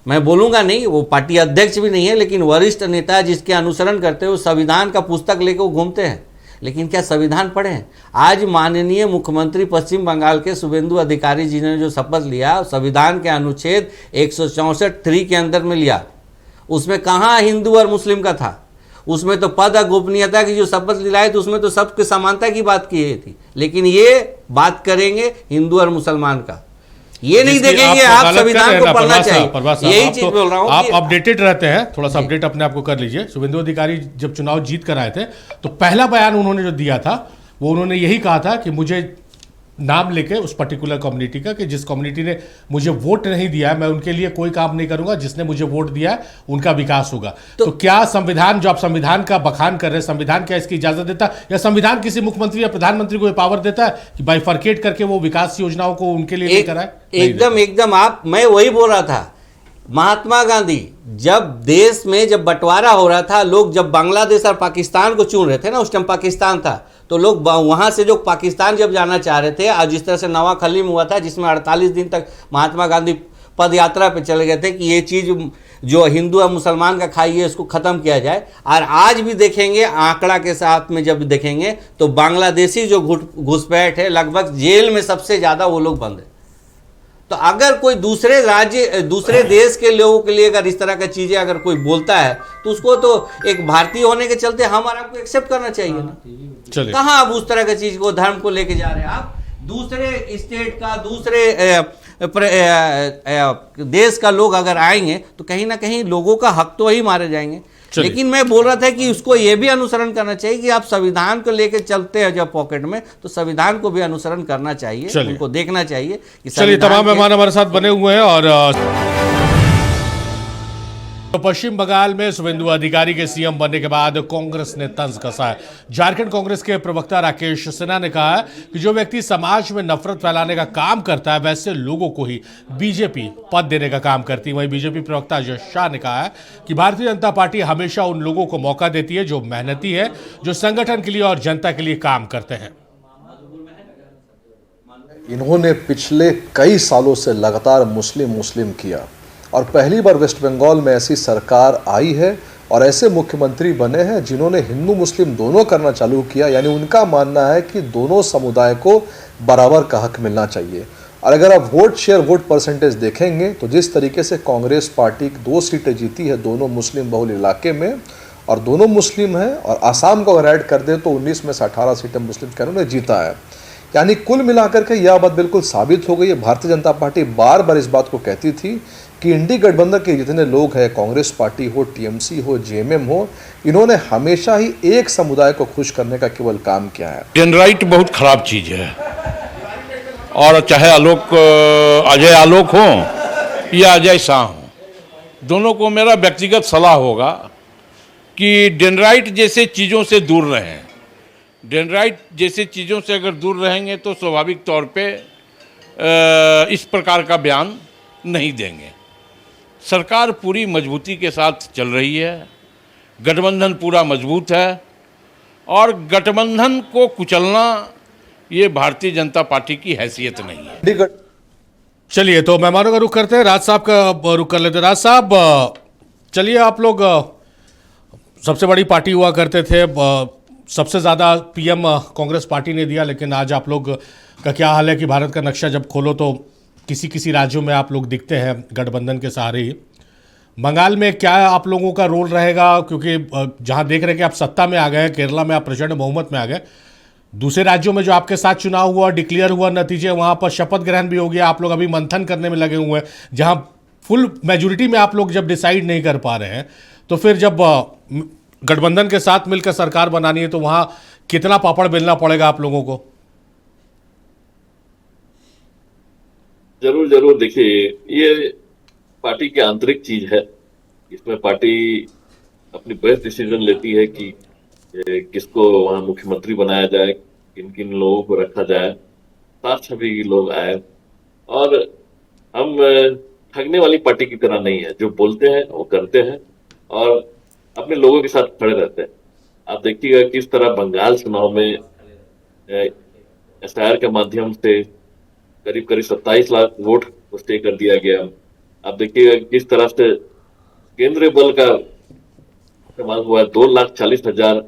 मैं बोलूँगा नहीं, वो पार्टी अध्यक्ष भी नहीं है, लेकिन वरिष्ठ नेता जिसके अनुसरण करते हुए संविधान का पुस्तक लेकर वो घूमते हैं, लेकिन क्या संविधान पढ़े हैं? आज माननीय मुख्यमंत्री पश्चिम बंगाल के शुभेंदु अधिकारी जी ने जो शपथ लिया, संविधान के अनुच्छेद 164(3) के अंदर में लिया। उसमें कहाँ हिंदू और मुस्लिम का था? उसमें तो पद और गोपनीयता की जो शपथ दिलाई तो उसमें तो सबके समानता की बात की थी। लेकिन ये बात करेंगे हिंदू और मुसलमान का, ये नहीं देखेंगे। आप संविधान को पढ़ना चाहिए। यही चीज बोल रहा हूँ। आप अपडेटेड रहते हैं, थोड़ा सा अपडेट अपने आप को कर लीजिए। शुभेंदु अधिकारी जब चुनाव जीत कर आए थे तो पहला बयान उन्होंने जो दिया था वो उन्होंने यही कहा था कि मुझे नाम लेके उस पर्टिकुलर कम्युनिटी का, कि जिस कम्युनिटी ने मुझे वोट नहीं दिया है मैं उनके लिए कोई काम नहीं करूंगा, जिसने मुझे वोट दिया है उनका विकास होगा। तो क्या संविधान, जो आप संविधान का बखान कर रहे हैं, संविधान क्या इसकी इजाजत देता है, या संविधान किसी मुख्यमंत्री या प्रधानमंत्री को ये पावर देता है कि बाइफरकेट करके वो विकास योजनाओं को उनके लिए लेकर आए? एकदम आप, मैं वही बोल रहा था। महात्मा गांधी जब देश में जब बंटवारा हो रहा था, लोग जब बांग्लादेश और पाकिस्तान को चुन रहे थे ना, उस टाइम पाकिस्तान था, तो लोग वहाँ से जो पाकिस्तान जब जाना चाह रहे थे, और जिस तरह से नवाखली में हुआ था जिसमें 48 दिन तक महात्मा गांधी पद यात्रा पे चले गए थे कि ये चीज़ जो हिंदू और मुसलमान का खाई है इसको ख़त्म किया जाए। और आज भी देखेंगे, आंकड़ा के साथ में जब देखेंगे तो बांग्लादेशी जो घुसपैठ है, लगभग जेल में सबसे ज़्यादा वो लोग बंद है। तो अगर कोई दूसरे राज्य, दूसरे देश के लोगों के लिए अगर इस तरह की चीज़ें अगर कोई बोलता है तो उसको तो एक भारतीय होने के चलते हमारा आपको एक्सेप्ट करना चाहिए ना। कहाँ आप उस तरह की चीज़ को, धर्म को लेके जा रहे हैं? आप दूसरे स्टेट का, दूसरे देश का लोग अगर आएंगे तो कहीं ना कहीं लोगों का हक तो वही मारे जाएंगे। लेकिन मैं बोल रहा था कि उसको ये भी अनुसरण करना चाहिए कि आप संविधान को लेकर चलते हैं जब पॉकेट में, तो संविधान को भी अनुसरण करना चाहिए, उनको देखना चाहिए कि। चलिए, तमाम मेहमान हमारे साथ बने हुए हैं। और तो पश्चिम बंगाल में शुभेंदु अधिकारी के सीएम बनने के बाद कांग्रेस ने तंज कसा है। झारखंड कांग्रेस के प्रवक्ता राकेश सिन्हा ने कहा है कि जो व्यक्ति समाज में नफरत फैलाने का काम करता है वैसे लोगों को ही बीजेपी पद देने का काम करती है। वहीं बीजेपी प्रवक्ता अजय शाह ने कहा है कि भारतीय जनता पार्टी हमेशा उन लोगों को मौका देती है जो मेहनती है, जो संगठन के लिए और जनता के लिए काम करते हैं। इन्होंने पिछले कई सालों से लगातार मुस्लिम किया और पहली बार वेस्ट बंगाल में ऐसी सरकार आई है और ऐसे मुख्यमंत्री बने हैं जिन्होंने हिंदू मुस्लिम दोनों करना चालू किया। यानी उनका मानना है कि दोनों समुदाय को बराबर का हक मिलना चाहिए। और अगर आप वोट शेयर, वोट परसेंटेज देखेंगे तो जिस तरीके से कांग्रेस पार्टी 2 सीटें जीती है दोनों मुस्लिम बहुल इलाके में, और दोनों मुस्लिम हैं, और आसाम को अगर ऐड कर दें तो 19 में से 18 सीटें मुस्लिम के उन्होंने जीता है। यानी कुल मिलाकर के यह बात बिल्कुल साबित हो गई है। भारतीय जनता पार्टी बार बार इस बात को कहती थी कि इंडी गठबंधन के जितने लोग हैं, कांग्रेस पार्टी हो, टीएमसी हो, जेएमएम हो, इन्होंने हमेशा ही एक समुदाय को खुश करने का केवल काम किया है। जनराइट बहुत खराब चीज है, और चाहे अजय आलोक हो या अजय शाह हो, दोनों को मेरा व्यक्तिगत सलाह होगा कि डेनराइट जैसे चीज़ों से दूर रहें। डेनराइट जैसे चीज़ों से अगर दूर रहेंगे तो स्वाभाविक तौर पे इस प्रकार का बयान नहीं देंगे। सरकार पूरी मजबूती के साथ चल रही है, गठबंधन पूरा मजबूत है, और गठबंधन को कुचलना ये भारतीय जनता पार्टी की हैसियत नहीं है। चलिए, तो मेहमानों का रुख करते हैं, राज साहब का रुख कर लेते हैं। राज साहब, चलिए, आप लोग सबसे बड़ी पार्टी हुआ करते थे, सबसे ज़्यादा पीएम कांग्रेस पार्टी ने दिया, लेकिन आज आप लोग का क्या हाल है कि भारत का नक्शा जब खोलो तो किसी किसी राज्यों में आप लोग दिखते हैं गठबंधन के सहारे ही। बंगाल में क्या आप लोगों का रोल रहेगा, क्योंकि जहां देख रहे हैं कि आप सत्ता में आ गए, केरला में आप प्रचंड बहुमत में आ गए, दूसरे राज्यों में जो आपके साथ चुनाव हुआ, डिक्लेयर हुआ नतीजे, वहां पर शपथ ग्रहण भी हो गया, आप लोग अभी मंथन करने में लगे हुए हैं, जहां फुल मेजोरिटी में आप लोग जब डिसाइड नहीं कर पा रहे हैं, तो फिर जब गठबंधन के साथ मिलकर सरकार बनानी है तो वहां कितना पापड़ बेलना पड़ेगा आप लोगों को? जरूर जरूर, देखिए, ये पार्टी की आंतरिक चीज है। इसमें पार्टी अपनी बेस्ट डिसीजन लेती है कि किसको वहां मुख्यमंत्री बनाया जाए, किन किन लोगों को रखा जाए, सात सभी लोग आए। और हम ठगने वाली पार्टी की तरह नहीं है, जो बोलते हैं वो करते हैं और अपने लोगों के साथ खड़े रहते हैं। आप देखिएगा किस तरह बंगाल चुनाव में एसआईआर के माध्यम से करीब करीब 27 लाख वोट को स्टे कर दिया गया। आप देखिएगा किस तरह से केंद्रीय बल का इस्तेमाल हुआ, 2,40,000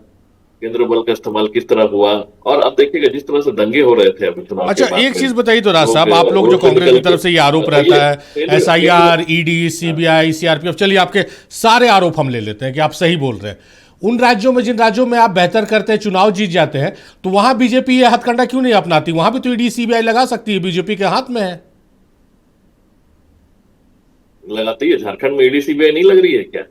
केंद्रीय बल का इस्तेमाल किस तरह हुआ। और आप देखिएगा जिस तरह से दंगे हो रहे थे अभी चुनाव। अच्छा, एक चीज बताइए तो राज साहब, आप लोग जो कांग्रेस की तरफ से ये आरोप रहता है, एसआईआर, ईडी, सीबीआई, सीआरपीएफ, चलिए आपके सारे आरोप हम ले लेते हैं कि आप सही बोल रहे हैं। उन राज्यों में, जिन राज्यों में आप बेहतर करते हैं, चुनाव जीत जाते हैं, तो वहां बीजेपी ये हथकंडा क्यों नहीं अपनाती? वहां भी तो ईडी, सीबीआई लगा सकती है, बीजेपी के हाथ में है। लगाती है। झारखंड में ईडी सीबीआई नहीं लग रही है क्या?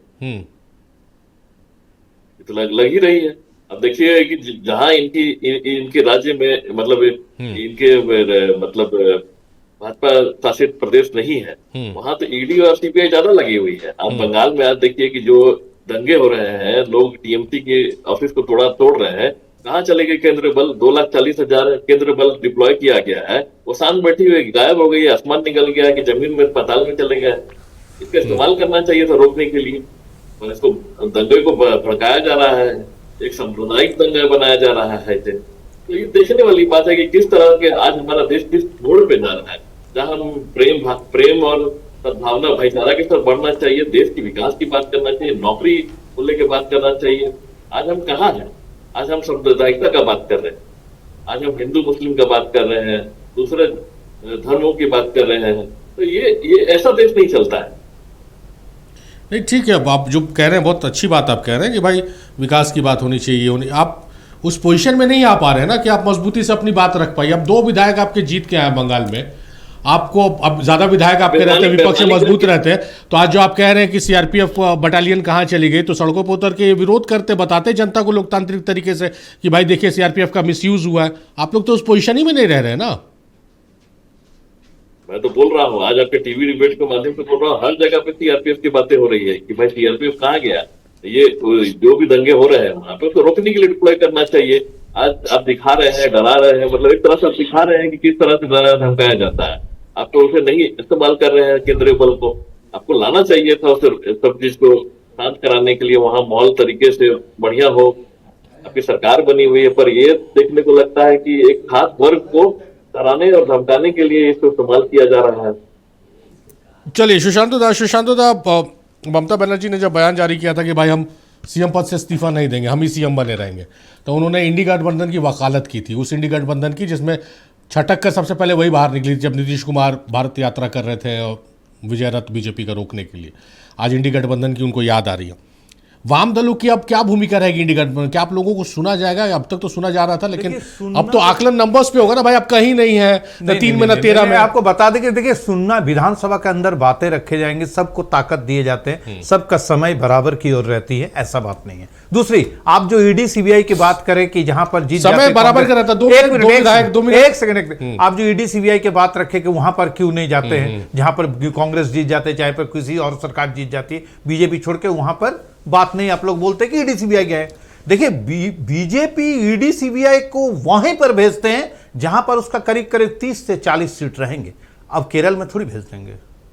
तो लग ही रही है। अब देखिए कि जहां इनके राज्य में मतलब इनके मतलब भाजपा शासित प्रदेश नहीं है, वहां तो ईडी और सीबीआई ज्यादा लगी हुई है। आप बंगाल में आज देखिए कि जो दंगे हो रहे हैं, लोग टीएमसी के ऑफिस को तोड़ रहे हैं, कहाँ चले गए केंद्रीय बल? 2,40,000 केंद्रीय बल डिप्लॉय किया गया है, वो शांत बैठी हुई गायब हो गई है, आसमान निकल गया है कि जमीन में पाताल में चले गए। इसका इस्तेमाल करना चाहिए था रोकने के लिए, और इसको दंगे को भड़काया जा रहा है, एक सांप्रदायिक दंगा बनाया जा रहा है। तो ये देखने वाली बात है कि किस तरह के आज हमारा देश किस मोड़ पे जा रहा है, जहां हम प्रेम और सद्भावना, भाईचारा के साथ बढ़ना चाहिए, देश की विकास की बात करना चाहिए, नौकरी को लेकर बात करना चाहिए। आज हम कहाँ हैं? आज हम सांप्रदायिकता का बात कर रहे हैं, आज हम हिंदू मुस्लिम का बात कर रहे हैं, दूसरे धर्मों की बात कर रहे हैं। तो ये ऐसा देश नहीं चलता है। नहीं, ठीक है, आप जो कह रहे हैं बहुत अच्छी बात आप कह रहे हैं कि भाई विकास की बात होनी चाहिए। आप उस पोजीशन में नहीं आ पा रहे हैं ना कि आप मजबूती से अपनी बात रख पाइए। अब 2 विधायक आपके जीत के आए बंगाल में, आपको अब ज्यादा विधायक आपके रहते हैं, विपक्ष में मजबूत रहते हैं, तो आज जो आप कह रहे हैं कि सीआरपीएफ बटालियन कहाँ चली गई, तो सड़कों पर उतर के विरोध करते, बताते जनता को लोकतांत्रिक तरीके से कि भाई देखिए सीआरपीएफ का मिसयूज हुआ है। आप लोग तो उस पोजीशन ही में नहीं रह रहे ना। मैं तो बोल रहा हूँ, आज आपके टीवी डिबेट के माध्यम से बोल रहा हूँ, हर जगह पे सीआरपीएफ की बातें हो रही है कि भाई सीआरपीएफ कहाँ गया। ये जो भी दंगे हो रहे हैं वहां पे तो रोकने के लिए डिप्लॉय करना चाहिए। आज आप दिखा रहे हैं, डरा रहे हैं, मतलब एक तरह से आप दिखा रहे हैं कि किस तरह से डराया धमकाया जाता है। आप तो उसे नहीं इस्तेमाल कर रहे हैं केंद्रीय बल को। आपको लाना चाहिए था उसे, सब चीज को शांत कराने के लिए, वहां माहौल तरीके से बढ़िया हो। आपकी सरकार बनी हुई है, पर ये देखने को लगता है कि एक खास वर्ग को डराने और धमकाने के लिए इसको इस्तेमाल किया जा रहा है। चलिए, सुशांत दा, ममता बनर्जी ने जब बयान जारी किया था कि भाई हम सीएम पद से इस्तीफा नहीं देंगे, हम ही सीएम बने रहेंगे, तो उन्होंने इंडी गठबंधन की वकालत की थी, उस इंडी गठबंधन की जिसमें छटक कर सबसे पहले वही बाहर निकली जब नीतीश कुमार भारत यात्रा कर रहे थे और विजय रथ बीजेपी का रोकने के लिए। आज इंडी गठबंधन की उनको याद आ रही है। वाम दलों की अब क्या भूमिका रहेगी इंडी गठबंधन? क्या आप लोगों को सुना जाएगा? अब तक तो सुना जा रहा था, लेकिन अब तो आकलन नंबर्स पे होगा ना भाई, अब कहीं नहीं है, न 3 में न 13 में। आपको बता दें कि देखिए, सुनना, विधानसभा के अंदर बातें रखे जाएंगे, सबको ताकत दिए जाते हैं, सबका समय बराबर की ओर रहती है, ऐसा बात नहीं है। दूसरी, आप जो ईडी सीबीआई की बात करें कि जहां पर जीत समय बराबर का रहता, 2 मिनट, एक सेकंड, आप जो ईडी सीबीआई की बात रखे कि वहां पर क्यों नहीं जाते हैं, जहां पर कांग्रेस जीत जाते, चाहे पर किसी और सरकार जीत जाती है, बीजेपी छोड़ के, वहां पर बात नहीं, आप लोग बोलते कि ईडी सीबीआई गए। देखिए, बीजेपी ईडी सीबीआई को वहीं पर भेजते हैं जहां पर उसका करीब करीब 30 से 40 सीट रहेंगे। अब केरल में थोड़ी भेज देंगे,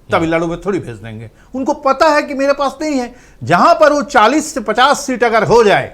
तमिलनाडु में थोड़ी भेज देंगे, उनको पता है कि मेरे पास नहीं है। जहां पर वो 40 से 50 सीट अगर हो जाए,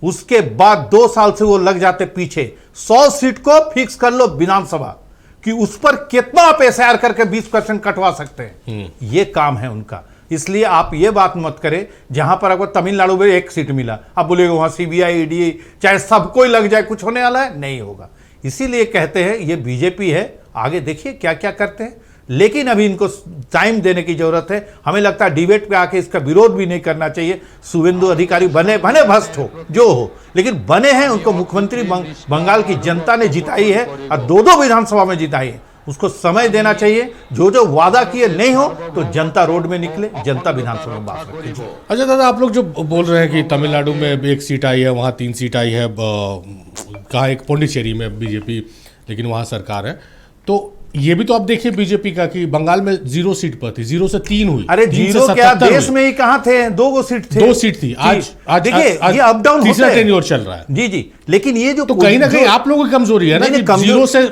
उसके बाद 2 साल से वो लग जाते पीछे। 100 सीट को फिक्स कर लो विधानसभा कि उस पर कितना आप एसआईआर करके 20% कटवा सकते हैं, ये काम है उनका। इसलिए आप ये बात मत करें, जहां पर आपको तमिलनाडु में 1 सीट मिला, आप बोलेगा वहां सीबीआई ईडी चाहे सबको ही लग जाए, कुछ होने वाला है? नहीं होगा। इसीलिए कहते हैं ये बीजेपी है, आगे देखिए क्या क्या करते हैं, लेकिन अभी इनको टाइम देने की जरूरत है। हमें लगता है डिबेट पे आके इसका विरोध भी नहीं करना चाहिए। शुभेंदु अधिकारी बने भ्रष्ट हो जो हो, लेकिन बने हैं, उनको मुख्यमंत्री बंगाल की जनता ने जिताई है और 2 विधानसभा में जिताई है, उसको समय देना चाहिए। जो वादा किए नहीं हो तो जनता रोड में निकले, जनता विधानसभा में बात रखे। अच्छा दादा, आप लोग जो बोल रहे हैं कि तमिलनाडु में 1 सीट आई है, वहाँ 3 सीट आई है, कहाँ एक पौंडीचेरी में बीजेपी, लेकिन वहाँ सरकार है, तो ये भी तो आप देखिए बीजेपी का कि बंगाल में 0 सीट पर थी, 0 से 3 हुई। अरे 0 क्या, देश में ही कहाँ थे, 2 सीट थे, 2 सीट थी। आज देखिए ये अप डाउन तीसरा टेन्योर चल रहा है। जी जी, लेकिन ये जो तो कहीं ना कहीं आप लोगों की कमजोरी है ना कि 0 से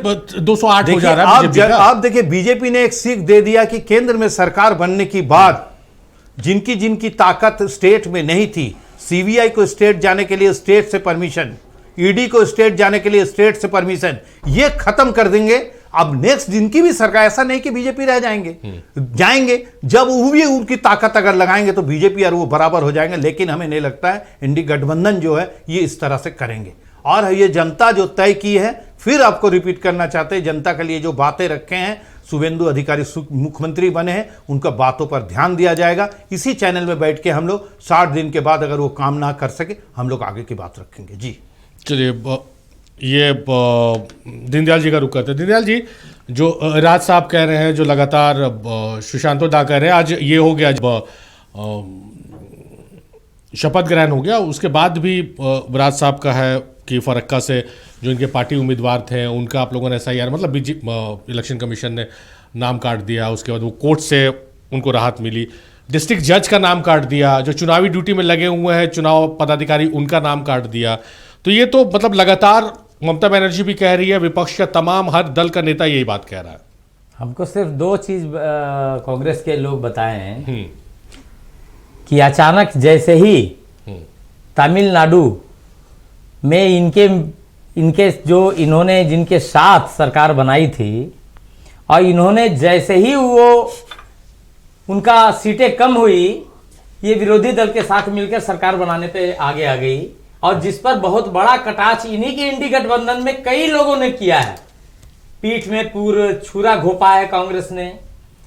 208 हो जा रहा है। आप देखिए, बीजेपी ने एक सीख दे दिया कि केंद्र में सरकार बनने की बाद जिनकी ताकत स्टेट में नहीं थी, सीबीआई को स्टेट जाने के लिए स्टेट से परमिशन, ईडी को स्टेट जाने के लिए स्टेट से परमिशन, ये खत्म कर देंगे। अब नेक्स्ट जिनकी भी सरकार, ऐसा नहीं कि बीजेपी रह जाएंगे, जब वो भी उनकी ताकत अगर लगाएंगे तो बीजेपी और वो बराबर हो जाएंगे। लेकिन हमें नहीं लगता है इंडी गठबंधन जो है ये इस तरह से करेंगे। और ये जनता जो तय की है, फिर आपको रिपीट करना चाहते हैं, जनता के लिए जो बातें रखे हैं, शुभेंदु अधिकारी मुख्यमंत्री बने हैं, उनका बातों पर ध्यान दिया जाएगा। इसी चैनल में बैठ के हम लोग 60 दिन के बाद अगर वो काम ना कर सके, हम लोग आगे की बात रखेंगे। जी चलिए, ये दीनदयाल जी का रुख करते हैं। दीनदयाल जी, जो राज साहब कह रहे हैं, जो लगातार सुशांतो दा कह रहे हैं, आज ये हो गया, शपथ ग्रहण हो गया, उसके बाद भी राज साहब का है कि फरक्का से जो इनके पार्टी उम्मीदवार थे उनका आप लोगों ने एसआईआर, मतलब इलेक्शन कमीशन ने नाम काट दिया, उसके बाद वो कोर्ट से उनको राहत मिली, डिस्ट्रिक्ट जज का नाम काट दिया, जो चुनावी ड्यूटी में लगे हुए हैं चुनाव पदाधिकारी उनका नाम काट दिया। तो ये तो मतलब लगातार ममता बनर्जी भी कह रही है, विपक्ष का तमाम हर दल का नेता यही बात कह रहा है। हमको सिर्फ 2 चीज कांग्रेस के लोग बताए हैं कि अचानक जैसे ही तमिलनाडु में इनके जो इन्होंने जिनके साथ सरकार बनाई थी, और इन्होंने जैसे ही वो उनका सीटें कम हुई, ये विरोधी दल के साथ मिलकर सरकार बनाने पे आगे आ गई, और जिस पर बहुत बड़ा कटाक्ष इन्हीं के इंडी गठबंधन में कई लोगों ने किया है। पीठ में पूरा छुरा घोपा है कांग्रेस ने,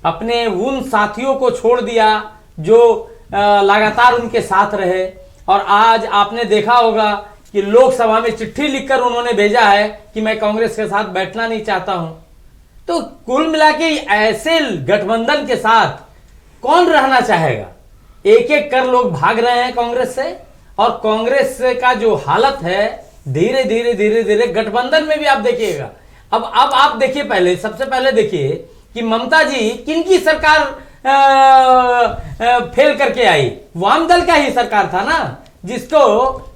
अपने उन साथियों को छोड़ दिया जो लगातार उनके साथ रहे। और आज आपने देखा होगा कि लोकसभा में चिट्ठी लिखकर उन्होंने भेजा है कि मैं कांग्रेस के साथ बैठना नहीं चाहता हूं। तो कुल मिला के ऐसे गठबंधन के साथ कौन रहना चाहेगा? एक एक कर लोग भाग रहे हैं कांग्रेस से, और कांग्रेस का जो हालत है धीरे धीरे गठबंधन में भी आप देखिएगा। अब आप देखिए, पहले सबसे पहले देखिए कि ममता जी किनकी सरकार फेल करके आई? वाम दल का ही सरकार था ना, जिसको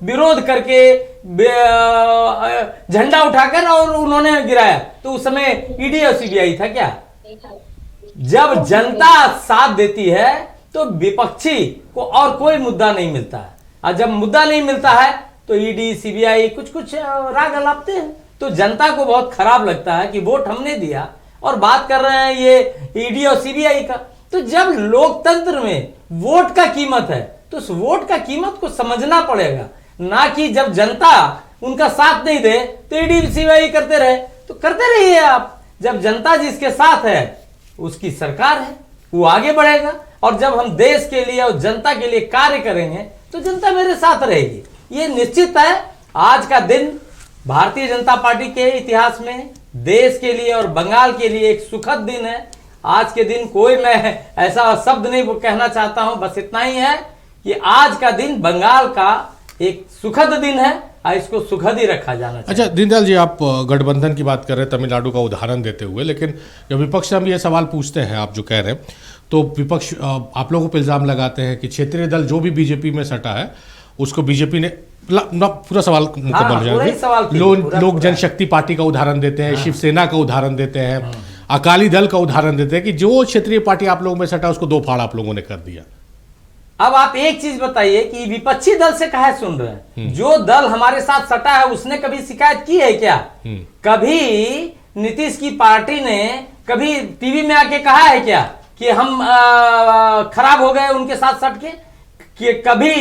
विरोध करके झंडा उठाकर और उन्होंने गिराया। तो उस समय ईडी और सीबीआई था क्या? जब जनता साथ देती है तो विपक्षी को और कोई मुद्दा नहीं मिलता है, और जब मुद्दा नहीं मिलता है तो ईडी सीबीआई कुछ राग अलापते हैं। तो जनता को बहुत खराब लगता है कि वोट हमने दिया, और बात कर रहे हैं ये ईडी और सीबीआई का। तो जब लोकतंत्र में वोट का कीमत है तो उस वोट का कीमत को समझना पड़ेगा, ना कि जब जनता उनका साथ नहीं दे तो ईडी सीबीआई करते रहे। तो करते रहिए आप, जब जनता जिसके साथ है उसकी सरकार है, वो आगे बढ़ेगा। और जब हम देश के लिए और जनता के लिए कार्य करेंगे तो जनता मेरे साथ रहेगी। ये निश्चित है, आज का दिन भारतीय जनता पार्टी के इतिहास में देश के लिए और बंगाल के लिए एक सुखद दिन है। आज के दिन कोई मैं ऐसा शब्द नहीं कहना चाहता हूं, बस इतना ही है कि आज का दिन बंगाल का एक सुखद दिन है और इसको सुखद ही रखा जाना चाहिए। अच्छा दीनदयाल जी, आप गठबंधन की बात कर रहे हैं तमिलनाडु का उदाहरण देते हुए, लेकिन जब विपक्ष से हम ये सवाल पूछते हैं, आप जो कह रहे हैं, तो विपक्ष आप लोगों को इल्जाम लगाते हैं कि क्षेत्रीय दल जो भी बीजेपी में सटा है उसको बीजेपी ने पूरा सवाल मुकम्मल हो जाएंगे। लोक जनशक्ति पार्टी का उदाहरण देते हैं, शिवसेना का उदाहरण देते हैं, अकाली दल का उदाहरण देते हैं कि जो क्षेत्रीय पार्टी आप लोगों में सटा उसको दो फाड़ आप लोगों ने कर दिया। अब आप एक चीज बताइए कि विपक्षी दल से काहे सुन रहे हैं? जो दल हमारे साथ सटा है उसने कभी शिकायत की है क्या? कभी नीतीश की पार्टी ने कभी टीवी में आके कहा है क्या कि हम खराब हो गए उनके साथ सट के? कि कभी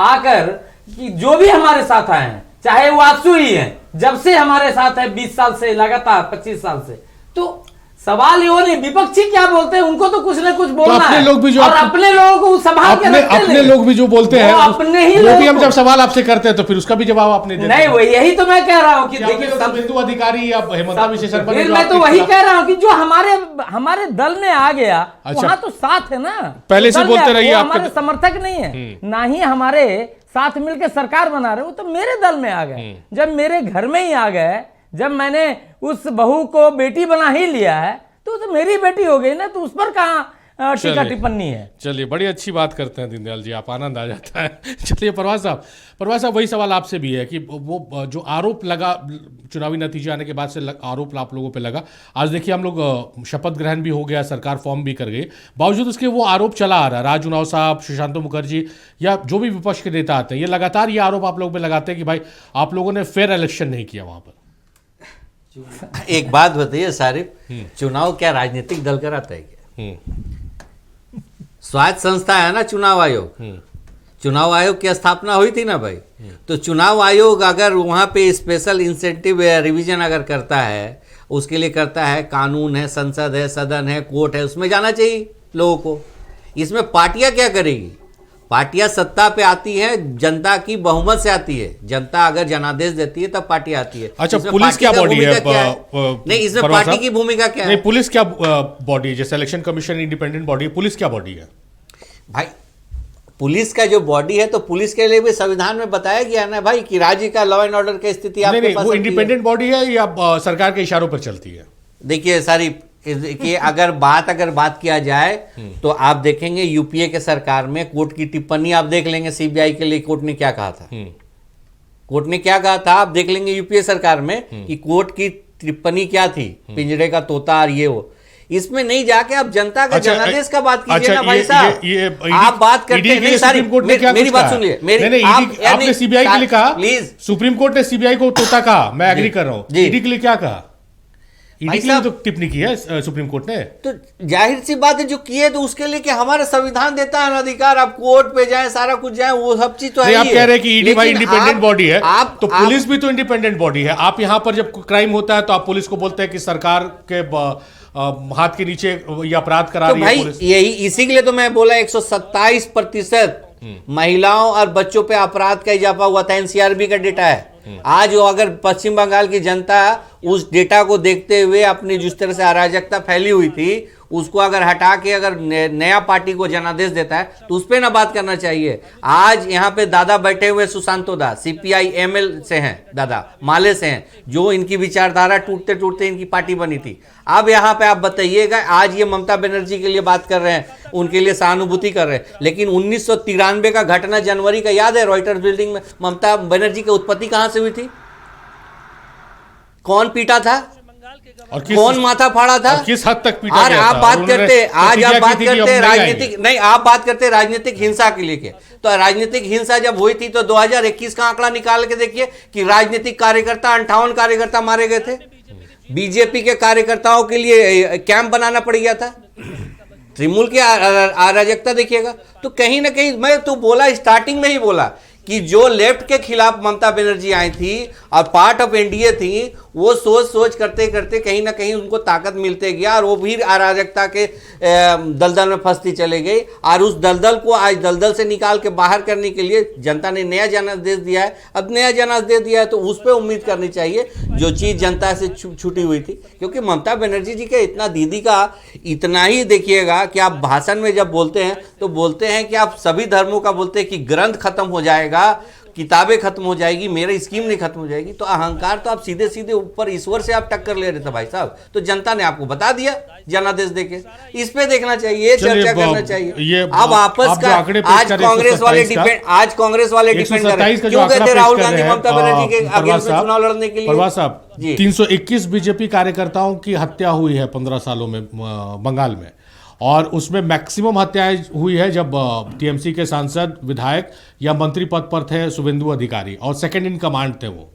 आकर कि जो भी हमारे साथ आए हैं, चाहे वो आंसू ही है, जब से हमारे साथ है 20 साल से लगातार 25 साल से, तो सवाल ये नहीं विपक्षी क्या बोलते हैं, उनको तो कुछ ना कुछ बोलना अपने है। लोग भी जो और अपने लोगों को संभाल के रखते हैं। अपने लोग भी जो बोलते हैं अपने ही वो भी हम जब सवाल आपसे करते हैं तो फिर उसका भी जवाब आपने देते नहीं, वो यही तो मैं कह रहा हूँ कि देखिए हिंदू अधिकारी या हेमंता विशेष शर्मा ने जो मैं तो आपके वही खिलाफ- कह रहा हूँ कि जो हमारे दल में आ गया वहां तो साथ है ना, पहले से दल बोलते में रहिए, वो आपके- हमारे समर्थक नहीं है, ना ही हमारे साथ मिलकर सरकार बना रहे, वो तो मेरे दल में आ गए। जब मेरे घर में ही आ गए, जब मैंने उस बहू को बेटी बना ही लिया है तो मेरी बेटी हो गई ना, तो उस पर कहाँ टीका टिप्पणी है? चलिए, बड़ी अच्छी बात करते हैं दीनदयाल जी, आप आनंद आ जाता है। चलिए परवाज साहब वही सवाल आपसे भी है कि वो जो आरोप लगा चुनावी नतीजे आने के बाद से आरोप आप लोगों पे लगा, आज देखिए हम लोग शपथ ग्रहण भी हो गया, सरकार फॉर्म भी कर गई, बावजूद उसके वो आरोप चला आ रहा है। राज उनाव साहब, सुशांत मुखर्जी या जो भी विपक्ष के नेता आते हैं, ये लगातार ये आरोप आप लोगों पे लगाते हैं कि भाई आप लोगों ने फेयर इलेक्शन नहीं किया वहां पर। एक बात बताइए सारिफ, चुनाव क्या राजनीतिक दल कराता है क्या? स्वायत्त संस्था है ना चुनाव आयोग। चुनाव आयोग की स्थापना हुई थी ना भाई, तो चुनाव आयोग अगर वहां पे स्पेशल इंसेंटिव रिवीजन अगर करता है, उसके लिए करता है, कानून है, संसद है, सदन है, कोर्ट है, उसमें जाना चाहिए लोगों को। इसमें पार्टियां क्या करेगी? पार्टियां सत्ता पे आती है, जनता की बहुमत से आती है, जनता अगर जनादेश देती है तब पार्टी आती है। अच्छा, पुलिस क्या बॉडी है? नहीं, इसमें पार्टी की भूमिका क्या है? नहीं, पुलिस क्या बॉडी है? जैसे इलेक्शन कमीशन इंडिपेंडेंट बॉडी है, पुलिस क्या बॉडी है? भाई पुलिस का जो बॉडी है, तो पुलिस के लिए भी संविधान में बताया गया ना भाई कि राज्य का लॉ एंड ऑर्डर की स्थिति आपके पास वो इंडिपेंडेंट बॉडी है या सरकार के इशारों पर चलती है? देखिए सारी कि अगर बात किया जाए तो आप देखेंगे यूपीए के सरकार में कोर्ट की टिप्पणी आप देख लेंगे, सीबीआई के लिए कोर्ट ने क्या कहा था। कोर्ट ने क्या कहा था आप देख लेंगे यूपीए सरकार में कि कोर्ट की टिप्पणी क्या थी, पिंजरे का तोता और ये वो। इसमें नहीं जाके आप जनता का जनादेश का बात कीजिए ना भाई साहब। आप बात करते हैं नहीं सारी, मेरी बात सुनिए, आपने सीबीआई के लिए कहा, प्लीज, सुप्रीम कोर्ट ने सीबीआई को तोता कहा, मैं एग्री कर रहा हूं। ईडी के लिए क्या कहा? ईडी के लिए तो टिप्पणी की है सुप्रीम कोर्ट ने। तो जाहिर सी बात है जो किए तो उसके लिए कि हमारा संविधान देता है अधिकार, आप कोर्ट पे जाएं, सारा कुछ जाएं, वो सब चीज तो है। आप कह रहे हैं कि ईडी भाई इंडिपेंडेंट बॉडी है, तो पुलिस भी तो इंडिपेंडेंट बॉडी है। आप यहाँ पर जब क्राइम होता है तो आप पुलिस को बोलते हैं कि सरकार के हाथ के नीचे ये अपराध करा रही है पुलिस। यही इसी के लिए तो मैं बोला 127% महिलाओं और बच्चों पे अपराध का इजाफा हुआ था, एनसीआरबी का डेटा है। आज वो अगर पश्चिम बंगाल की जनता उस डेटा को देखते हुए अपनी जिस तरह से अराजकता फैली हुई थी उसको अगर हटा के अगर नया पार्टी को जनादेश देता है तो उस पर ना बात करना चाहिए। आज यहाँ पे दादा बैठे हुए सुशांतो दा सीपीआई एमएल से हैं, दादा माले से हैं, जो इनकी विचारधारा टूटते टूटते इनकी पार्टी बनी थी। अब यहाँ पे आप बताइएगा, आज ये ममता बनर्जी के लिए बात कर रहे हैं, उनके लिए सहानुभूति कर रहे हैं, लेकिन 1993 का घटना जनवरी का याद है? रॉयटर्स बिल्डिंग में ममता बनर्जी की उत्पत्ति कहां से हुई थी? कौन पीटा था और कौन माथा फाड़ा था? किस हद तक पीटा और गया आप था? बात करते आज आप बात करते राजनीतिक नहीं, आप बात करते राजनीतिक हिंसा के लिए। तो राजनीतिक हिंसा जब हुई थी तो 2021 का आंकड़ा निकाल के देखिए कि राजनीतिक कार्यकर्ता 58 कार्यकर्ता मारे गए थे। बीजेपी के कार्यकर्ताओं के लिए कैंप बनाना पड़ गया था। तृणमूल की अराजकता देखिएगा। तो कहीं ना कहीं मैं तो बोला, स्टार्टिंग में ही बोला कि जो लेफ्ट के खिलाफ ममता बनर्जी आई थी और पार्ट ऑफ एनडीए थी, वो सोच करते करते कहीं ना कहीं उनको ताकत मिलते गया और वो भी अराजकता के दलदल में फंसती चले गई। और उस दलदल को आज दलदल से निकाल के बाहर करने के लिए जनता ने नया जनादेश दिया है। अब नया जनादेश दिया है तो उस पर उम्मीद करनी चाहिए जो चीज़ जनता से छूटी हुई थी। क्योंकि ममता बनर्जी जी के इतना दीदी का इतना ही देखिएगा कि आप भाषण में जब बोलते हैं तो बोलते हैं कि आप सभी धर्मों का बोलते हैं कि ग्रंथ खत्म हो जाएगा, किताबें खत्म हो जाएगी, मेरी स्कीम नहीं खत्म हो जाएगी। तो अहंकार तो आप सीधे सीधे ऊपर ईश्वर से आप टक्कर ले रहे थे भाई साहब। तो जनता ने आपको बता दिया जनादेश देके, इस पे देखना चाहिए, चर्चा करना चाहिए। अब आपस का आज कांग्रेस वाले डिपेंड कर रहे हैं। क्यों कहते राहुल गांधी ममता बनर्जी के अगेंस्ट में चुनाव लड़ने के लिए? परवाज साहब, 321 बीजेपी कार्यकर्ताओं की हत्या हुई है 15 सालों में बंगाल में, और उसमें मैक्सिमम हत्याएं हुई है जब टीएमसी के सांसद, विधायक या मंत्री पद पर थे शुभेंदु अधिकारी और सेकंड इन कमांड थे वो।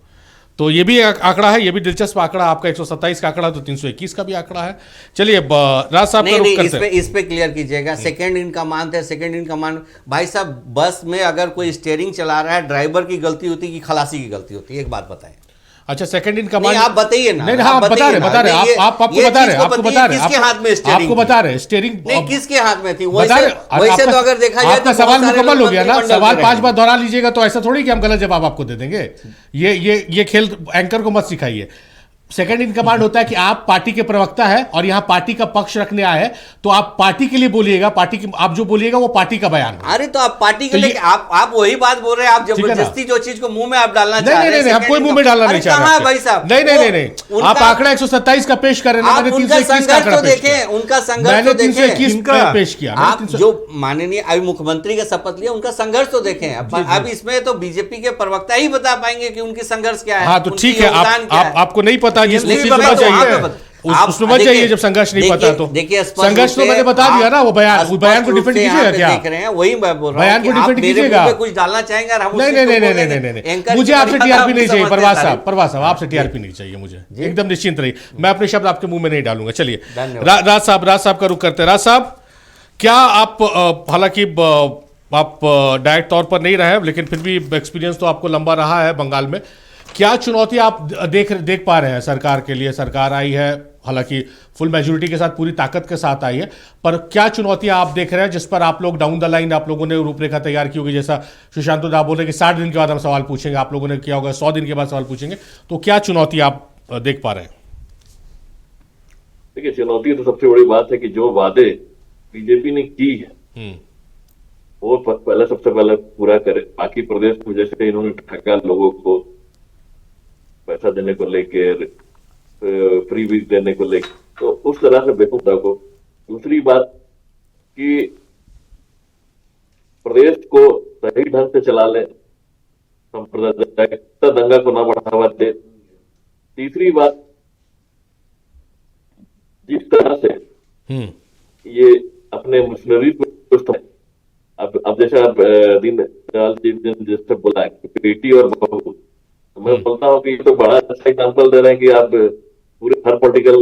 तो ये भी आंकड़ा है, ये भी दिलचस्प आंकड़ा आपका 127 का आंकड़ा, तो 321 का भी आंकड़ा है। चलिए राज साहब का रुख करते हैं। इस पे क्लियर कीजिएगा। सेकंड इन कमांड थे, सेकंड इन कमांड भाई साहब, बस में अगर कोई स्टीयरिंग चला रहा है, ड्राइवर की गलती होती है कि खलासी की गलती होती है? एक बात बताएं। अच्छा, सेकंड इन कमांड आप बताइए ना। नहीं, हाँ, बता रहे आपको बता रहे किसके हाथ में स्टीयरिंग? आपको बता रहे स्टीयरिंग नहीं किसके हाथ में थी? वैसे तो अगर देखा जाए आपका सवाल मुकम्मल हो गया ना। सवाल 5 बार दोहरा लीजिएगा तो ऐसा थोड़ी कि हम गलत जवाब आपको दे देंगे। ये खेल एंकर को मत सिखाइए। सेकंड इन कमांड होता है कि आप पार्टी के प्रवक्ता है और यहां पार्टी का पक्ष रखने आए हैं, तो आप पार्टी के लिए बोलिएगा, पार्टी की आप जो बोलिएगा वो पार्टी का बयान है। अरे तो आप पार्टी के लिए आप वही बात बोल रहे हैं, आप जबरदस्ती जो चीज को मुंह में आप डालना चाह रहे हैं। नहीं, हम कोई मुंह में डालना नहीं चाह रहे भाई साहब। नहीं, आप आंकड़ा 127 का पेश कर रहे हैं, मैंने 321 का आंकड़ा देखें, उनका संघर्ष तो देखें, 321 का पेश किया। आप जो माननीय अभी मुख्यमंत्री का शपथ लिया, उनका संघर्ष तो देखें। अब इसमें तो बीजेपी के प्रवक्ता ही बता पाएंगे कि उनकी संघर्ष क्या है। हाँ, तो ठीक है, आपको नहीं पता, उसमें मत जाइए जब संघर्ष नहीं पता। तो देखिए संघर्ष तो मैंने बता दिया ना, वो बयान को डिफेंड कीजिएगा क्या? देख रहे हैं वही मैं बोल रहा हूं, बयान को डिफेंड कीजिएगा। कुछ डालना चाहेंगे और हम नहीं, मुझे आपसे टीआरपी नहीं चाहिए। परवाज साहब आपसे टीआरपी नहीं चाहिए मुझे, एकदम निश्चिंत रहिए। मैं अपने शब्द आपके मुंह में नहीं डालूंगा। चलिए राज साहब का रुख करते हैं। राज साहब, क्या आप, हालांकि आप डायरेक्ट तौर पर नहीं रहे, लेकिन फिर भी एक्सपीरियंस तो आपको लंबा रहा है बंगाल में, क्या चुनौती आप देख पा रहे हैं सरकार के लिए? सरकार आई है, हालांकि फुल मेजोरिटी के साथ, पूरी ताकत के साथ आई है, पर क्या चुनौतियां आप देख रहे हैं जिस पर आप लोग डाउन द लाइन आप लोगों ने रूपरेखा तैयार की होगी? जैसा सुशांत दा बोल रहे कि 60 दिन के बाद हम सवाल पूछेंगे, आप लोगों ने किया होगा 100 दिन के बाद सवाल पूछेंगे, तो क्या चुनौती आप देख पा रहे हैं? देखिए, चुनौती तो सबसे बड़ी बात है कि जो वादे बीजेपी ने की है वो सबसे पहले पूरा करे। बाकी प्रदेश में जैसे इन्होंने ठगा लोगों को पैसा देने को लेकर, फ्री वीज देने को लेकर, तो उस तरह से बेवकूफता को। दूसरी बात कि प्रदेश को सही ढंग से चला ले, सांप्रदायिकता दंगा को ना बढ़ावा दे। तीसरी बात, जिस तरह से ये अपने मशीनरी को, अब जैसे आप दीनदयाल जी ने जैसे बोला बेटी और बहू, मैं बोलता हूँ कि ये तो बड़ा अच्छा एग्जाम्पल दे रहे हैं कि आप पूरे हर पॉलिटिकल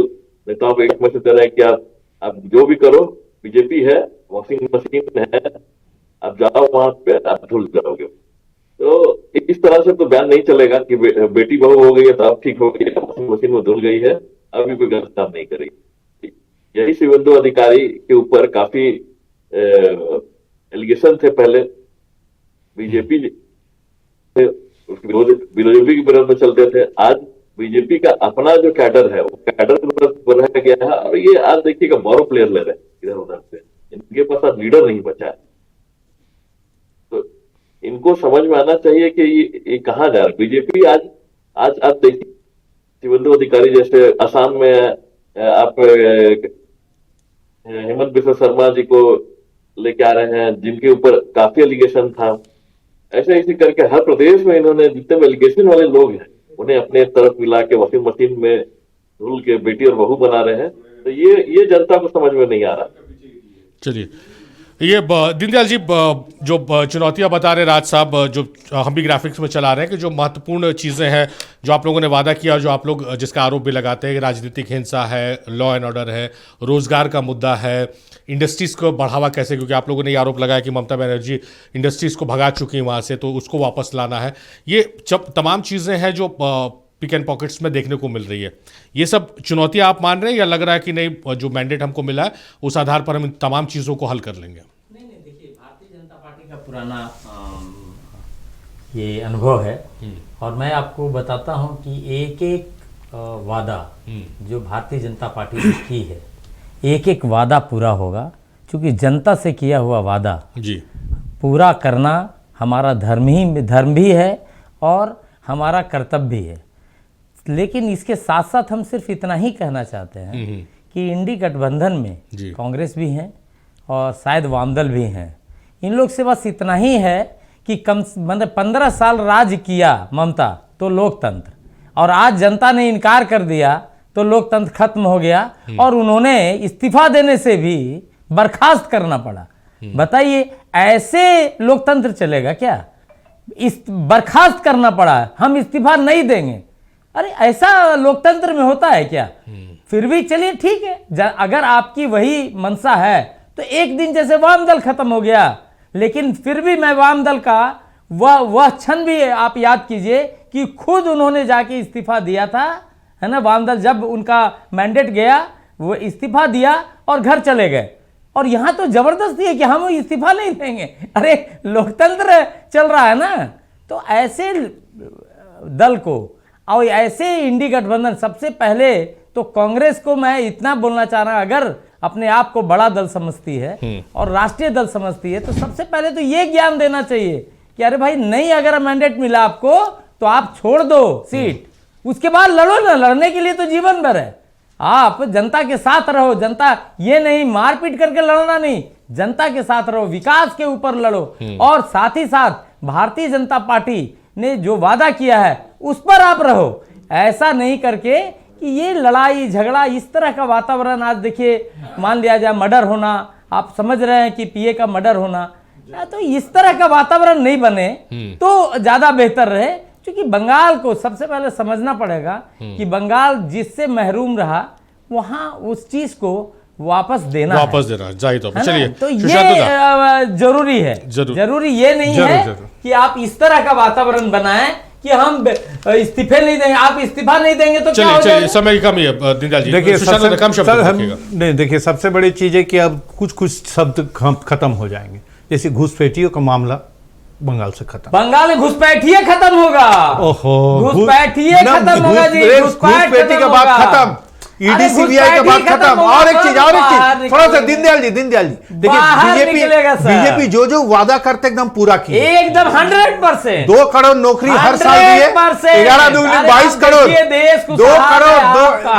नेताओं को एक मैसेज दे रहे हैं कि आप जो भी करो, बीजेपी है, वॉशिंग मशीन है, आप जाओ वहां पे, आप धुल जाओगे। तो इस तरह से तो बयान नहीं चलेगा कि बेटी बहू हो गई है तो अब ठीक हो गई है, वॉशिंग मशीन में धुल गई है, अभी कोई गलत काम नहीं करेगी। यही शुभेंदु अधिकारी के ऊपर काफी एलिगेशन थे पहले, बीजेपी बीजेपी के विरोध में चलते थे। आज बीजेपी का अपना जो कैडर है वो कैडर के विरोध रह गया है, और ये आज देखिएगा बोरो प्लेयर ले रहे हैं इधर उधर से, इनके पास आज लीडर नहीं बचा है। तो इनको समझ में आना चाहिए कि ये कहाँ जा रहा है बीजेपी। आज देखिए, शुभेंदु अधिकारी जैसे असम में आप हेमंत बिस्वा शर्मा जी को लेके आ रहे हैं, जिनके ऊपर काफी एलिगेशन था। ऐसे करके हर प्रदेश में इन्होंने जितने भी एलिगेशन वाले लोग हैं उन्हें अपने तरफ मिला के वॉशिंग मशीन में धुल के बेटी और बहू बना रहे हैं। तो ये जनता को समझ में नहीं आ रहा। चलिए, ये दीनदयाल जी जो चुनौतियां बता रहे राज साहब, जो हम भी ग्राफिक्स में चला रहे हैं कि जो महत्वपूर्ण चीज़ें हैं जो आप लोगों ने वादा किया, जो आप लोग जिसका आरोप भी लगाते हैं, राजनीतिक हिंसा है, लॉ एंड ऑर्डर है, रोजगार का मुद्दा है, इंडस्ट्रीज़ को बढ़ावा कैसे, क्योंकि आप लोगों ने ये आरोप लगाया कि ममता बनर्जी इंडस्ट्रीज़ को भगा चुकी हैं वहाँ से, तो उसको वापस लाना है। ये तमाम चीज़ें हैं जो पिक एंड पॉकेट्स में देखने को मिल रही है। ये सब चुनौतियां आप मान रहे हैं या लग रहा है कि नहीं, जो मैंडेट हमको मिला है उस आधार पर हम इन तमाम चीज़ों को हल कर लेंगे? नहीं, देखिए, भारतीय जनता पार्टी का पुराना ये अनुभव है और मैं आपको बताता हूं कि एक एक वादा जो भारतीय जनता पार्टी ने की है, एक एक वादा पूरा होगा, क्योंकि जनता से किया हुआ वादा जी पूरा करना हमारा धर्म भी है और हमारा कर्तव्य भी है। लेकिन इसके साथ साथ हम सिर्फ इतना ही कहना चाहते हैं कि इंडी गठबंधन में कांग्रेस भी है और शायद वामदल भी हैं। इन लोग से बस इतना ही है कि मतलब 15 साल राज किया ममता तो लोकतंत्र, और आज जनता ने इनकार कर दिया तो लोकतंत्र खत्म हो गया और उन्होंने इस्तीफा देने से भी बर्खास्त करना पड़ा। बताइए, ऐसे लोकतंत्र चलेगा क्या? इस बर्खास्त करना पड़ा, हम इस्तीफा नहीं देंगे। अरे ऐसा लोकतंत्र में होता है क्या? फिर भी चलिए ठीक है, अगर आपकी वही मंशा है तो एक दिन जैसे वामदल खत्म हो गया, लेकिन फिर भी मैं वामदल का वह क्षण भी आप याद कीजिए कि खुद उन्होंने जाके इस्तीफा दिया था, है ना। वामदल जब उनका मैंडेट गया वो इस्तीफा दिया और घर चले गए, और यहाँ तो जबरदस्ती है कि हम इस्तीफा नहीं देंगे। अरे लोकतंत्र चल रहा है ना। तो ऐसे दल को और ऐसे इंडी गठबंधन, सबसे पहले तो कांग्रेस को मैं इतना बोलना चाह रहा हूं, अगर अपने आप को बड़ा दल समझती है और राष्ट्रीय दल समझती है तो सबसे पहले तो ये ज्ञान देना चाहिए कि अरे भाई, नहीं अगर मैंडेट मिला आपको तो आप छोड़ दो सीट, उसके बाद लड़ो ना। लड़ने के लिए तो जीवन भर है, आप जनता के साथ रहो। जनता ये नहीं मारपीट करके लड़ना नहीं, जनता के साथ रहो, विकास के ऊपर लड़ो, और साथ ही साथ भारतीय जनता पार्टी ने जो वादा किया है उस पर आप रहो। ऐसा नहीं करके कि ये लड़ाई झगड़ा, इस तरह का वातावरण आज देखिए, मान लिया जाए मर्डर होना, आप समझ रहे हैं कि पीए का मर्डर होना, तो इस तरह का वातावरण नहीं बने तो ज्यादा बेहतर रहे। क्योंकि बंगाल को सबसे पहले समझना पड़ेगा कि बंगाल जिससे महरूम रहा, वहां उस चीज को वापस देना जाहिर तौर पर। चलिए, तो ये जरूरी है, जरूरी ये नहीं है कि आप इस तरह का वातावरण बनाएं कि हम इस्तीफे नहीं देंगे। आप इस्तीफा नहीं देंगे तो क्या हो जाएगा? समय की कमी है दीनदयाल जी। देखिए, देखिए सबसे बड़ी चीज है कि अब कुछ शब्द खत्म हो जाएंगे, जैसे घुसपैठियों का मामला बंगाल से खत्म। बंगाल में घुसपैठिए खत्म होगा। ओहो, घुसपैठिए खत्म होगा जी, घुसपैठी का बात खत्म, ईडी सीबीआई का बात खत्म। और एक चीज थोड़ा सा दीनदयाल जी देखिए, बीजेपी जो वादा करते एकदम पूरा किया, एकदम 100%। 2 करोड़ नौकरी हर साल दिए, 11 दूनी 22 करोड़, 2 करोड़।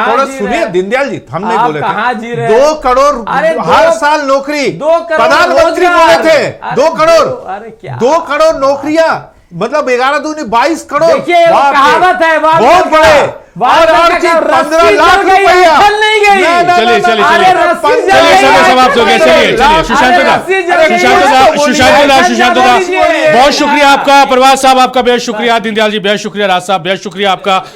थोड़ा सुनिए दीनदयाल जी, हम नहीं बोले थे 2 करोड़ हर साल नौकरी, प्रधानमंत्री बोले थे 2 करोड़, 2 करोड़ नौकरियां, मतलब 11 दूनी 22 करोड़। देखिए कहावत है, बहुत बड़े। और 15 लाख रुपया नहीं गई। चलिए समय समाप्त हो गया। चलिए सुशांत दा बहुत शुक्रिया आपका, प्रवास साहब आपका बेहद शुक्रिया, दीनदयाल जी बेहद शुक्रिया, राज साहब बेहद शुक्रिया आपका।